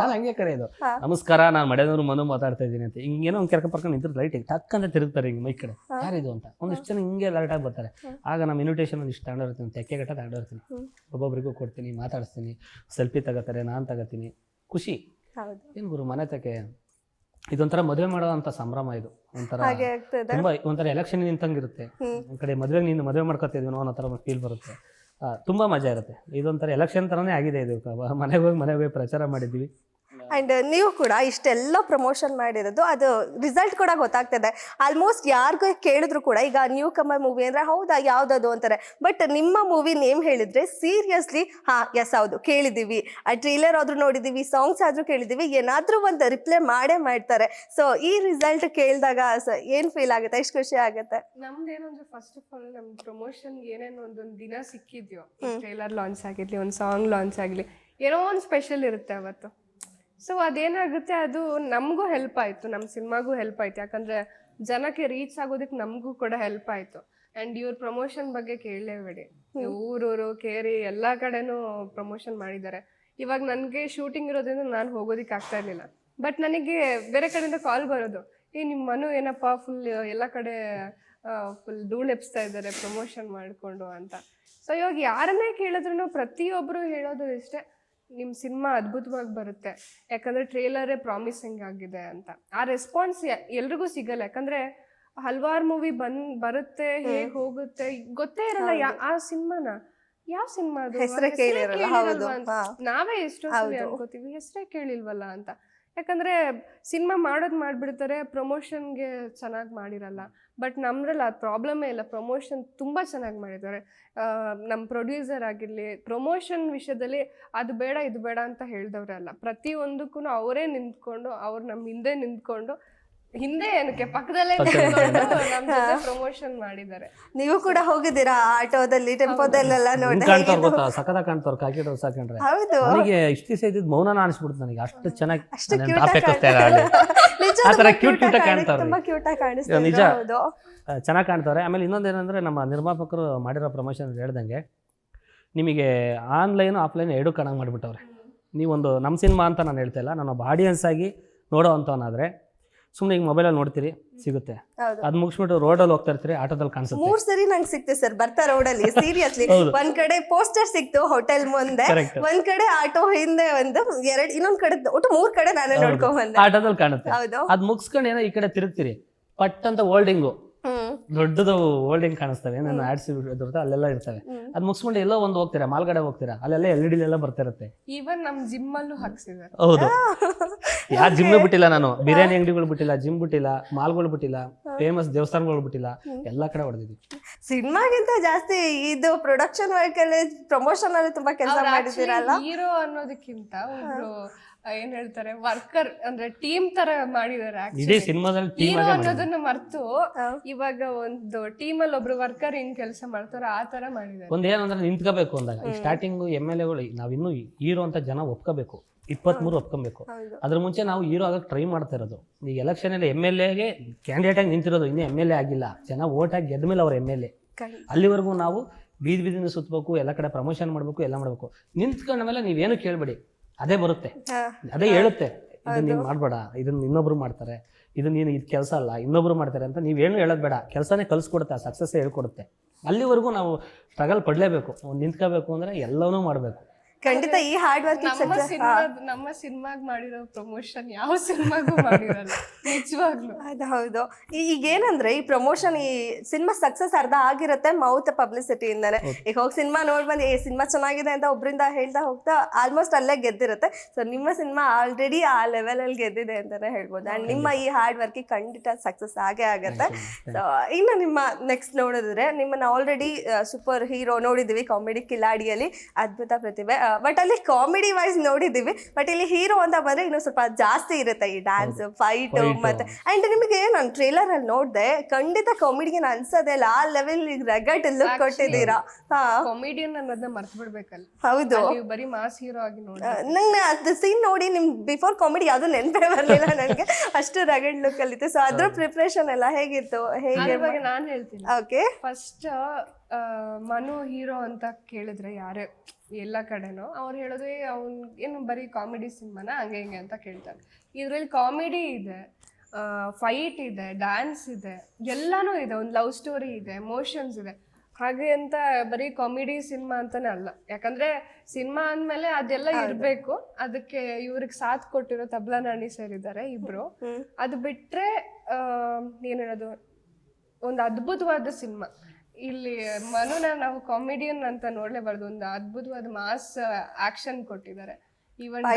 ನಾನು ಹಂಗೆ ಕರೆಯೋದು, ನಮಸ್ಕಾರ ನಾನು ಮಡೆನೂರು ಮನು ಮಾತಾಡ್ತಾ ಇದ್ದೀನಿ ಅಂತ. ಹಿಂಗೇನೋ ಒಂದು ಕರ್ಕೊಂಡು ನಿಂತಿರ್ತಾರೆ, ಲೈಟ್ ಟಕ್ ಅಂತ ತಿರುಗ್ತಾರೆ ಹಿಂಗೆ ಮೈಕ್ ಕಡೆ, ಯಾರಿದು ಅಂತ. ಒಂದಿಷ್ಟು ಜನ ಹಿಂಗೆ ಅಲರ್ಟ್ ಆಗಿ ಬರ್ತಾರೆ. ಆಗ ನಮ್ಮ ಇನ್ವಿಟೇಷನ್ ಒಂದಿಷ್ಟು ತಗೊಂಡಿರ್ತೀನಿ, ತೆಕ್ಕೆಗಟ್ಟ ತಗೊಂಡಿರ್ತೀನಿ, ಒಬ್ಬೊಬ್ಬರಿಗೂ ಕೊಡ್ತೀನಿ, ಮಾತಾಡಿಸ್ತೀನಿ, ಸೆಲ್ಫಿ ತಗೋತಾರೆ, ನಾನು ತಗೋತೀನಿ, ಖುಷಿ. ಏನು ಗುರು ಮನೆ ತಕ್ಕೆ ಇದೊಂಥರ ಮದುವೆ ಮಾಡೋವಂಥ ಸಂಭ್ರಮ. ಇದು ಒಂಥರ ತುಂಬಾ ಒಂಥರ ಎಲೆಕ್ಷನ್ ನಿಂತಂಗಿರುತ್ತೆ. ಒಂದ್ ಕಡೆ ಮದುವೆಗೆ ನೀನು ಮದುವೆ ಮಾಡ್ಕೊತಿದ್ವಿ ಅನ್ನೋ ಥರ ಒಂದು ಫೀಲ್ ಬರುತ್ತೆ. ತುಂಬ ಮಜಾ ಇರುತ್ತೆ. ಇದೊಂಥರ ಎಲೆಕ್ಷನ್ ಥರನೇ ಆಗಿದೆ ಇದು. ಮನೆಗೆ ಹೋಗಿ ಪ್ರಚಾರ ಮಾಡಿದ್ವಿ. ಅಂಡ್ ನೀವು ಕೂಡ ಇಷ್ಟೆಲ್ಲ ಪ್ರಮೋಷನ್ ಮಾಡಿರೋದು, ಅದು ರಿಸಲ್ಟ್ ಕೂಡ ಗೊತ್ತಾಗ್ತದೆ. ಆಲ್ಮೋಸ್ಟ್ ಯಾರಿಗೂ ಕೇಳಿದ್ರು ಕೂಡ ಈಗ ನ್ಯೂ ಕಮರ್ ಮೂವಿ ಅಂದ್ರೆ ಹೌದಾ ಯಾವ್ದದು ಅಂತಾರೆ. ಬಟ್ ನಿಮ್ಮ ಮೂವಿ ನೇಮ್ ಹೇಳಿದ್ರೆ ಸೀರಿಯಸ್ಲಿ ಎಸ್ ಹೌದು ಕೇಳಿದೀವಿ, ಆ ಟ್ರೇಲರ್ ಆದ್ರೂ ನೋಡಿದೀವಿ, ಸಾಂಗ್ಸ್ ಆದ್ರೂ ಕೇಳಿದೀವಿ, ಏನಾದ್ರೂ ಒಂದು ರಿಪ್ಲೈ ಮಾಡೇ ಮಾಡ್ತಾರೆ. ಸೊ ಈ ರಿಸಲ್ಟ್ ಕೇಳಿದಾಗ ಏನ್ ಫೀಲ್ ಆಗುತ್ತೆ, ಎಷ್ಟು ಖುಷಿ ಆಗುತ್ತೆ? ನಮ್ದೇನಂದ್ರೆ ಫಸ್ಟ್ ಆಫ್ ಆಲ್ ನಮ್ ಪ್ರಮೋಷನ್ ಏನೇನು ಒಂದೊಂದು ದಿನ ಸಿಕ್ಕಿದ್ಯೋ, ಟ್ರೇಲರ್ ಲಾಂಚ್ ಆಗಿರ್ಲಿ, ಒಂದು ಸಾಂಗ್ ಲಾಂಚ್ ಆಗಲಿ, ಏನೋ ಒಂದು ಸ್ಪೆಷಲ್ ಇರುತ್ತೆ ಅವತ್ತು. ಸೊ ಅದೇನಾಗುತ್ತೆ, ಅದು ನಮಗೂ ಹೆಲ್ಪ್ ಆಯಿತು, ನಮ್ಮ ಸಿನಿಮಾಗೂ ಹೆಲ್ಪ್ ಆಯ್ತು. ಯಾಕಂದರೆ ಜನಕ್ಕೆ ರೀಚ್ ಆಗೋದಕ್ಕೆ ನಮಗೂ ಕೂಡ ಹೆಲ್ಪ್ ಆಯಿತು. ಆ್ಯಂಡ್ ಇವ್ರ ಪ್ರಮೋಷನ್ ಬಗ್ಗೆ ಕೇಳಲೇಬೇಡಿ, ಊರೂರು ಕೇರಿ ಎಲ್ಲ ಕಡೆನೂ ಪ್ರಮೋಷನ್ ಮಾಡಿದ್ದಾರೆ. ಇವಾಗ ನನಗೆ ಶೂಟಿಂಗ್ ಇರೋದ್ರಿಂದ ನಾನು ಹೋಗೋದಕ್ಕೆ ಆಗ್ತಾ ಇರಲಿಲ್ಲ. ಬಟ್ ನನಗೆ ಬೇರೆ ಕಡೆಯಿಂದ ಕಾಲ್ ಬರೋದು, ನಿಮ್ಮ ಮನು ಏನಪ್ಪ ಫುಲ್ ಎಲ್ಲ ಕಡೆ ಫುಲ್ ಧೂಳು ಎಬ್ಸ್ತಾ ಇದ್ದಾರೆ ಪ್ರಮೋಷನ್ ಮಾಡಿಕೊಂಡು ಅಂತ. ಸೊ ಇವಾಗ ಯಾರನ್ನೇ ಕೇಳಿದ್ರು ಪ್ರತಿಯೊಬ್ಬರು ಹೇಳೋದು ಇಷ್ಟೇ, ನಿಮ್ಮ ಸಿನಿಮಾ ಅದ್ಭುತವಾಗಿ ಬರುತ್ತೆ, ಯಾಕಂದರೆ ಟ್ರೇಲರೇ ಪ್ರಾಮಿಸಿಂಗ್ ಆಗಿದೆ ಅಂತ. ಆ ರೆಸ್ಪಾನ್ಸ್ ಎಲ್ರಿಗೂ ಸಿಗಲ್ಲ. ಯಾಕಂದರೆ ಹಲವಾರು ಮೂವಿ ಬರುತ್ತೆ, ಹೇಗೆ ಹೋಗುತ್ತೆ ಗೊತ್ತೇ ಇರಲ್ಲ. ಆ ಸಿನಿಮಾನ ಯಾವ ಸಿನಿಮಾ ನಾವೇ ಎಷ್ಟೋ ಸಲ ಅನ್ಕೋತೀವಿ, ಹೆಸರೇ ಕೇಳಿಲ್ವಲ್ಲ ಅಂತ. ಯಾಕಂದರೆ ಸಿನಿಮಾ ಮಾಡಿಬಿಡ್ತಾರೆ, ಪ್ರಮೋಷನ್ಗೆ ಚೆನ್ನಾಗಿ ಮಾಡಿರಲ್ಲ. ಬಟ್ ನಮ್ದ್ರಲ್ಲಿ ಆ ಪ್ರಾಬ್ಲಮೇ ಇಲ್ಲ, ಪ್ರಮೋಷನ್ ತುಂಬ ಚೆನ್ನಾಗಿ ಮಾಡಿದ್ದಾರೆ. ನಮ್ಮ ಪ್ರೊಡ್ಯೂಸರ್ ಆಗಿರಲಿ, ಪ್ರಮೋಷನ್ ವಿಷಯದಲ್ಲಿ ಅದು ಬೇಡ ಇದು ಬೇಡ ಅಂತ ಹೇಳ್ದವ್ರೆ ಅಲ್ಲ, ಪ್ರತಿಯೊಂದಕ್ಕೂ ಅವರೇ ನಿಂತ್ಕೊಂಡು, ಅವ್ರು ನಮ್ಮ ಹಿಂದೆ ನಿಂತ್ಕೊಂಡು ಹಿಂದೆ ಏನಕ್ಕೆ ಪಕ್ಕದಲ್ಲೇ ನಿಂತ್ಕೊಂಡು ನಮ್ ಜೊತೆ ಪ್ರಮೋಷನ್ ಮಾಡಿದ್ದಾರೆ. ನೀವು ಕೂಡ ಹೋಗಿದ್ದೀರಾ ಆಟೋದಲ್ಲಿ ಟೆಂಪೋದಲ್ಲೆಲ್ಲ ನೋಡಿ? ಕಾಣ್ತಾವ್ರ ಗೊತ್ತಾ, ಸಖತ ಕಾಣ್ತಾವ್ರ ಕಾಕಿ ಡ್ರೆಸ್ ಹಾಕೊಂಡ್ರೆ. ಹೌದು, ನನಗೆ ಇಷ್ಟು ದಿವಸ ಇದ್ದಿದ್ದು ಮೌನನ ಅನಿಸ್ಬಿಡ್ತು ನನಗೆ, ಅಷ್ಟು ಚೆನ್ನಾಗಿ ಅಷ್ಟು ನನ್ನ cute ಟಾಪ್ ಆಗಿ ಹಾಕಿಸ್ತಾರೆ ಅಲ್ಲಿ. ನಿಜ ಆ ಥರ ತುಂಬಾ ಕ್ಯೂಟ್ cute ಆಗಿ ಕಾಣ್ತಾವ್ರೆ. ತುಂಬಾ ಕ್ಯೂಟ್ ಆಗಿ ಕಾಣಿಸ್ತಾರೆ. ನಿಜ. ಹೌದು. ಚೆನ್ನಾಗಿ ಕಾಣ್ತಾರೆ. ಆಮೇಲೆ ಇನ್ನೊಂದೇನೆಂದರೆ ನಮ್ಮ ನಿರ್ಮಾಪಕರು ಮಾಡಿರೋ ಪ್ರಮೋಷನ್ ಹೇಳ್ದಂಗೆ ನಿಮಗೆ ಆನ್ಲೈನು ಆಫ್ಲೈನ್ ಎರಡೂ ಕಾಣಂಗೆ ಮಾಡಿಬಿಟ್ಟವ್ರೆ. ನೀವೊಂದು ನಮ್ಮ ಸಿನಿಮಾ ಅಂತ ನಾನು ಹೇಳ್ತಾ ಇಲ್ಲ, ನಾನೊಬ್ಬ ಆಡಿಯನ್ಸ್ ಆಗಿ ನೋಡೋ ಅಂಥವನಾದರೆ ಸುಮ್ಮನೆ ಈಗ ಮೊಬೈಲಲ್ಲಿ ನೋಡ್ತೀರಿ ಸಿಗುತ್ತೆ, ಹೌದು. ಅದು ಮುಗಿಸ್ಬಿಟ್ಟು ರೋಡಲ್ಲಿ ಹೋಗ್ತಾ ಇರ್ತೀರಿ, ಆಟೋದಲ್ಲಿ ಕಾಣಿಸುತ್ತೆ. 3 ಸರಿ ನಂಗೆ ಸಿಕ್ತು ಸರ್ ಬರ್ತಾ ರೋಡಲ್ಲಿ, ಸೀರಿಯಸ್ಲಿ. ಒಂದ್ ಕಡೆ ಪೋಸ್ಟರ್ ಸಿಕ್ತು ಹೋಟೆಲ್ ಮುಂದೆ, Correct. ಒಂದ್ ಕಡೆ ಆಟೋ ಹಿಂದೆ ಒಂದು, ಇನ್ನೊಂದ್ ಕಡೆ ಒಟ್ಟು 3 ಕಡೆ ನಾನೇ ನೋಡ್ಕೊಂಡ್ ಬಂದೆ. ಆಟೋದಲ್ಲಿ ಕಾಣುತ್ತೆ. ಹೌದು. ಅದು ಮುಗಿಸ್ಕೊಂಡು ಏನೋ ಈ ಕಡೆ ತಿರುಗ್ತೀರಿ, ಪಟ್ ಅಂತ ಹೋಲ್ಡಿಂಗು ದೊಡ್ಡದು ಹೋಲ್ಡಿಂಗ್ ಕಾಣಿಸ್ತವೆ, ನನ್ನ ಆಡ್ಸ್ ಇರುತ್ತೆ ಅಲ್ಲೆಲ್ಲ ಇರ್ತವೆ. ಅದು ಮುಗಿಸ್ಕೊಂಡು ಎಲ್ಲೋ ಒಂದು ಹೋಗ್ತೀರಾ, ಮಾಲ್ಗಡೆ ಹೋಗ್ತೀರಾ, ಅಲ್ಲೆಲ್ಲ LED ಎಲ್ಲ ಬರ್ತಾ ಇರುತ್ತೆ. ಈವನ್ ನಮ್ ಜಿಮ್ ಅಲ್ಲೂ ಹಾಕ್ಸಿದ್ದಾರೆ. ಹೌದು, ಯಾರು ಜಿಮ್ ಬಿಟ್ಟಿಲ್ಲ ನಾನು, ಬಿರಿಯಾನಿ ಅಂಗಡಿಗಳು ಬಿಟ್ಟಿಲ್ಲ, ಜಿಮ್ ಬಿಟ್ಟಿಲ್ಲ, ಮಾಲ್ಗಳು ಬಿಟ್ಟಿಲ್ಲ, ಫೇಮಸ್ ದೇವಸ್ಥಾನಗಳು ಬಿಟ್ಟಿಲ್ಲ, ಎಲ್ಲಾ ಕಡೆ ಹೊಡೆದಿದ್ವಿ. ಸಿನಿಮಾಗಿಂತ ಜಾಸ್ತಿ ಇದು ಪ್ರೊಡಕ್ಷನ್ ವರ್ಕ್ ಅಲ್ಲಿ, ಪ್ರಮೋಷನ್ ಅಲ್ಲಿ ತುಂಬಾ ಕೆಲಸ ಮಾಡಿದ್ದೀರಲ್ಲ. ಹೀರೋ ಅನ್ನೋದಕ್ಕಿಂತ ಒಬ್ರು ಏನ್ ಹೇಳ್ತಾರೆ ವರ್ಕರ್ ಅಂದ್ರೆ ಟೀಮ್ ತರ ಮಾಡಿದ್ದಾರೆ. ಇಡೀ ಸಿನಿಮಾದಲ್ಲಿ ಹೀರೋ ಅನ್ನೋದನ್ನ ಮರ್ತು ಇವಾಗ ಒಂದು ಟೀಮ್ ಅಲ್ಲಿ ಒಬ್ರು ವರ್ಕರ್ ಏನ್ ಕೆಲಸ ಮಾಡ್ತಾರೋ ಆ ತರ ಮಾಡಿದ್ದಾರೆ. ಒಂದೇನಂದ್ರೆ ನಿಂತ್ಕೋಬೇಕು ಅಂದಾಗ ಈ ಸ್ಟಾರ್ಟಿಂಗ್ MLA ಗಳು ನಾವಿನ್ನೂ ಹೀರೋ ಅಂತ ಜನ ಒಪ್ಕೋಬೇಕು, 23 ಒಪ್ಕೊಬೇಕು. ಅದ್ರ ಮುಂಚೆ ನಾವು ಹೀರೋ ಆಗಕ್ಕೆ ಟ್ರೈ ಮಾಡ್ತಾ ಇರೋದು. ಈಗ ಎಲೆಕ್ಷನ್ ಅಲ್ಲಿ MLAಗೆ ಕ್ಯಾಂಡಿಡೇಟ್ ಆಗಿ ನಿಂತಿರೋದು, ಇನ್ನೂ MLA ಆಗಿಲ್ಲ. ಜನ ವೋಟ್ ಆಗಿ ಗೆದ್ದ ಮೇಲೆ ಅವ್ರ MLA. ಅಲ್ಲಿವರೆಗೂ ನಾವು ಬೀದಿನ ಸುತ್ತಬೇಕು, ಎಲ್ಲ ಕಡೆ ಪ್ರಮೋಷನ್ ಮಾಡಬೇಕು, ಎಲ್ಲ ಮಾಡಬೇಕು. ನಿಂತ್ಕೊಂಡ ಮೇಲೆ ನೀವೇನು ಕೇಳಬೇಡಿ, ಅದೇ ಬರುತ್ತೆ, ಅದೇ ಹೇಳುತ್ತೆ. ಇದನ್ನ ನೀನು ಮಾಡಬೇಡ, ಇದನ್ನ ಇನ್ನೊಬ್ರು ಮಾಡ್ತಾರೆ, ಇದು ನೀನು ಇದು ಕೆಲಸ ಅಲ್ಲ ಇನ್ನೊಬ್ರು ಮಾಡ್ತಾರೆ ಅಂತ ನೀವೇನು ಹೇಳೋದು ಬೇಡ. ಕೆಲಸನೇ ಕಲಿಸ್ಕೊಡುತ್ತೆ, ಸಕ್ಸಸ್ ಹೇಳ್ಕೊಡುತ್ತೆ. ಅಲ್ಲಿವರೆಗೂ ನಾವು ಸ್ಟ್ರಗಲ್ ಪಡಲೇಬೇಕು. ನಿಂತ್ಕೋಬೇಕು ಅಂದ್ರೆ ಎಲ್ಲವನ್ನೂ ಮಾಡಬೇಕು. ಖಂಡಿತ ಈ ಹಾರ್ಡ್ ವರ್ಕ್ ನಮ್ಮ ಸಿನಿಮಾಗ್ ಮಾಡಿರೋ ಪ್ರಮೋಷನ್ ಯಾವ ಸಿನಿಮಾಗೂ ಮಾಡಿರಲ್ಲ ನಿಜವಾಗ್ಲು. ಹೌದು. ಈಗ ಏನಂದ್ರೆ ಈ ಪ್ರಮೋಷನ್, ಈ ಸಿನಿಮಾ ಸಕ್ಸಸ್ ಅರ್ಧ ಆಗಿರುತ್ತೆ ಮೌತ್ ಪಬ್ಲಿಸಿಟಿ ಇಂದಾನೆ. ಈಗ ಹೋಗಿ ಸಿನಿಮಾ ನೋಡ್ಬಂದು ಈ ಸಿನಿಮಾ ಚೆನ್ನಾಗಿದೆ ಅಂತ ಒಬ್ರಿಂದ ಹೇಳ್ತಾ ಹೋಗ್ತಾ ಆಲ್ಮೋಸ್ಟ್ ಅಲ್ಲೇ ಗೆದ್ದಿರುತ್ತೆ. ಸೊ ನಿಮ್ಮ ಸಿನಿಮಾ ಆಲ್ರೆಡಿ ಆ ಲೆವೆಲ್ ಅಲ್ಲಿ ಗೆದ್ದಿದೆ ಅಂತಾನೆ ಹೇಳ್ಬೋದು. ಅಂಡ್ ನಿಮ್ಮ ಈ ಹಾರ್ಡ್ ವರ್ಕ್ ಖಂಡಿತ ಸಕ್ಸಸ್ ಆಗೇ ಆಗತ್ತೆ. ಸೊ ಇನ್ನು ನಿಮ್ಮ ನೆಕ್ಸ್ಟ್ ನೋಡಿದ್ರೆ, ನಿಮ್ಮನ್ನ ಆಲ್ರೆಡಿ ಸೂಪರ್ ಹೀರೋ ನೋಡಿದೀವಿ ಕಾಮಿಡಿ ಕಿಲಾಡಿಯಲ್ಲಿ, ಅದ್ಭುತ ಪ್ರತಿಭೆ. ಬಟ್ ಅಲ್ಲಿ ಕಾಮಿಡಿ ವೈಸ್ ನೋಡಿದೀವಿ, ಬಟ್ ಇಲ್ಲಿ ಹೀರೋ ಅಂತ ಬಂದ್ರೆ ಇನ್ನೂ ಸ್ವಲ್ಪ ಜಾಸ್ತಿ ಇರುತ್ತೆ ಈ ಡ್ಯಾನ್ಸ್, ಫೈಟ್ ಮತ್ತೆ. ಅಂಡ್ ನಿಮಗೆ ನಾನು ಟ್ರೇಲರ್ ಅಲ್ಲಿ ನೋಡ್ದೆ, ಖಂಡಿತ ಕಾಮಿಡಿಗೆ ಅನ್ಸೋದೇ ಇಲ್ಲ, ಆ ಲೆವೆಲ್ ರಗಡ್ ಲುಕ್ ಕೊಟ್ಟಿದ್ದೀರಾ. ಕಾಮಿಡಿಯನ್ ಅನ್ನೋದನ್ನ ಮರ್ತು ಬಿಡ್ಬೇಕಲ್ಲ. ಹೌದು, ಬರೀ ಮಾಸ್ ಹೀರೋ ಆಗಿ ನೋಡಿ ನಂಗೆ ಅದು ಸೀನ್ ನೋಡಿ ನಿಮ್ ಬಿಫೋರ್ ಕಾಮಿಡಿ ಯಾವ್ದು ನೆನಪೇ ಬರ್ಲಿಲ್ಲ ನನಗೆ, ಅಷ್ಟು ರಗಡ್ ಲುಕ್ ಅಲ್ಲಿತ್ತು. ಸೊ ಅದ್ರ ಪ್ರಿಪ್ರೇಷನ್ ಎಲ್ಲ ಹೇಗಿತ್ತು? ಹೇಗೆ ಬಗ್ಗೆ ನಾನು ಹೇಳ್ತೀನಿ. ಓಕೆ, ಫಸ್ಟ್ ಮನು ಹೀರೋ ಅಂತ ಕೇಳಿದ್ರೆ ಯಾರೇ ಎಲ್ಲ ಕಡೆನೂ ಅವ್ರು ಹೇಳೋದು ಅವ್ನ್ ಏನು ಬರೀ ಕಾಮಿಡಿ ಸಿನಿಮಾನ ಹಂಗೆ ಹಿಂಗೆ ಅಂತ ಕೇಳ್ತಾರೆ. ಇದರಲ್ಲಿ ಕಾಮಿಡಿ ಇದೆ, ಫೈಟ್ ಇದೆ, ಡ್ಯಾನ್ಸ್ ಇದೆ, ಎಲ್ಲಾನು ಇದೆ, ಒಂದು ಲವ್ ಸ್ಟೋರಿ ಇದೆ, ಎಮೋಷನ್ಸ್ ಇದೆ. ಹಾಗೆ ಅಂತ ಬರೀ ಕಾಮಿಡಿ ಸಿನಿಮಾ ಅಂತಾನೆ ಅಲ್ಲ, ಯಾಕಂದ್ರೆ ಸಿನಿಮಾ ಅಂದಮೇಲೆ ಅದೆಲ್ಲ ಇರಬೇಕು. ಅದಕ್ಕೆ ಇವ್ರಿಗೆ ಸಾಥ್ ಕೊಟ್ಟಿರೋ ತಬ್ಲಾ ನಾಣಿ ಸರ್ ಇದ್ದಾರೆ ಇಬ್ರು. ಅದು ಬಿಟ್ರೆ ಏನ್ ಹೇಳೋದು, ಒಂದು ಅದ್ಭುತವಾದ ಸಿನಿಮಾ. ಇಲ್ಲಿ ಮನುನ ನಾವು ಕಾಮಿಡಿಯನ್ ಅಂತ ನೋಡ್ಲೇಬಾರ್ದು, ಒಂದು ಅದ್ಭುತವಾದ ಮಾಸ್ ಆಕ್ಷನ್ ಕೊಟ್ಟಿದ್ದಾರೆ. ಈವನ್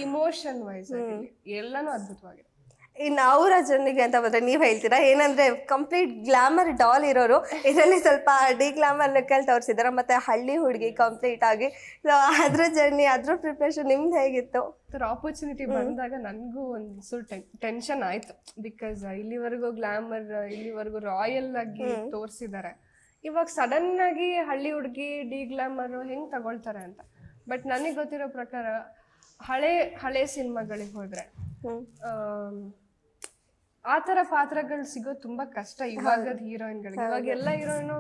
ಇಮೋಷನ್ ವೈಸ್ ಎಲ್ಲಾನು ಅದ್ಭುತವಾಗಿದೆ. ಇನ್ನು ಅವರ ಜನರಿಗೆ ಅಂತ ಬಂದ್ರೆ ನೀವ್ ಹೇಳ್ತೀರಾ, ಏನಂದ್ರೆ ಕಂಪ್ಲೀಟ್ ಗ್ಲಾಮರ್ ಡಾಲ್ ಇರೋರು, ಇದರಲ್ಲಿ ಸ್ವಲ್ಪ ಡಿಗ್ಲಾಮರ್ ಲುಕ್ಕಲ್ಲಿ ತೋರಿಸಿದಾರೆ. ಮತ್ತೆ ಹಳ್ಳಿ ಹುಡುಗಿ ಕಂಪ್ಲೀಟ್ ಆಗಿ, ಅದ್ರ ಜರ್ನಿ, ಅದ್ರ ಪ್ರಿಪ್ರೇಷನ್ ನಿಮ್ದು ಹೇಗಿತ್ತು? ಆಪರ್ಚುನಿಟಿ ಬಂದಾಗ ನನಗೂ ಒಂದು ಸ್ವಲ್ಪ ಟೆನ್ಷನ್ ಆಯ್ತು. ಬಿಕಾಸ್ ಇಲ್ಲಿವರೆಗೂ ಗ್ಲಾಮರ್, ಇಲ್ಲಿವರೆಗೂ ರಾಯಲ್ ಆಗಿ ತೋರಿಸಿದ್ದಾರೆ. ಇವಾಗ ಸಡನ್ ಆಗಿ ಹಳ್ಳಿ ಹುಡುಗಿ ಡಿಗ್ಲಾಮರ್ ಹೆಂಗ್ ತಗೊಳ್ತಾರೆ ಅಂತ. ಬಟ್ ನನಗೆ ಗೊತ್ತಿರೋ ಪ್ರಕಾರ ಹಳೆ ಸಿನಿಮಾಗಳಿಗೆ ಹೋದ್ರೆ ಆ ಥರ ಪಾತ್ರಗಳು ಸಿಗೋದು ತುಂಬಾ ಕಷ್ಟ ಇವಾಗದ ಹೀರೋಯಿನ್ಗಳಿಗೆ. ಇವಾಗ ಎಲ್ಲ ಹೀರೋಯಿನು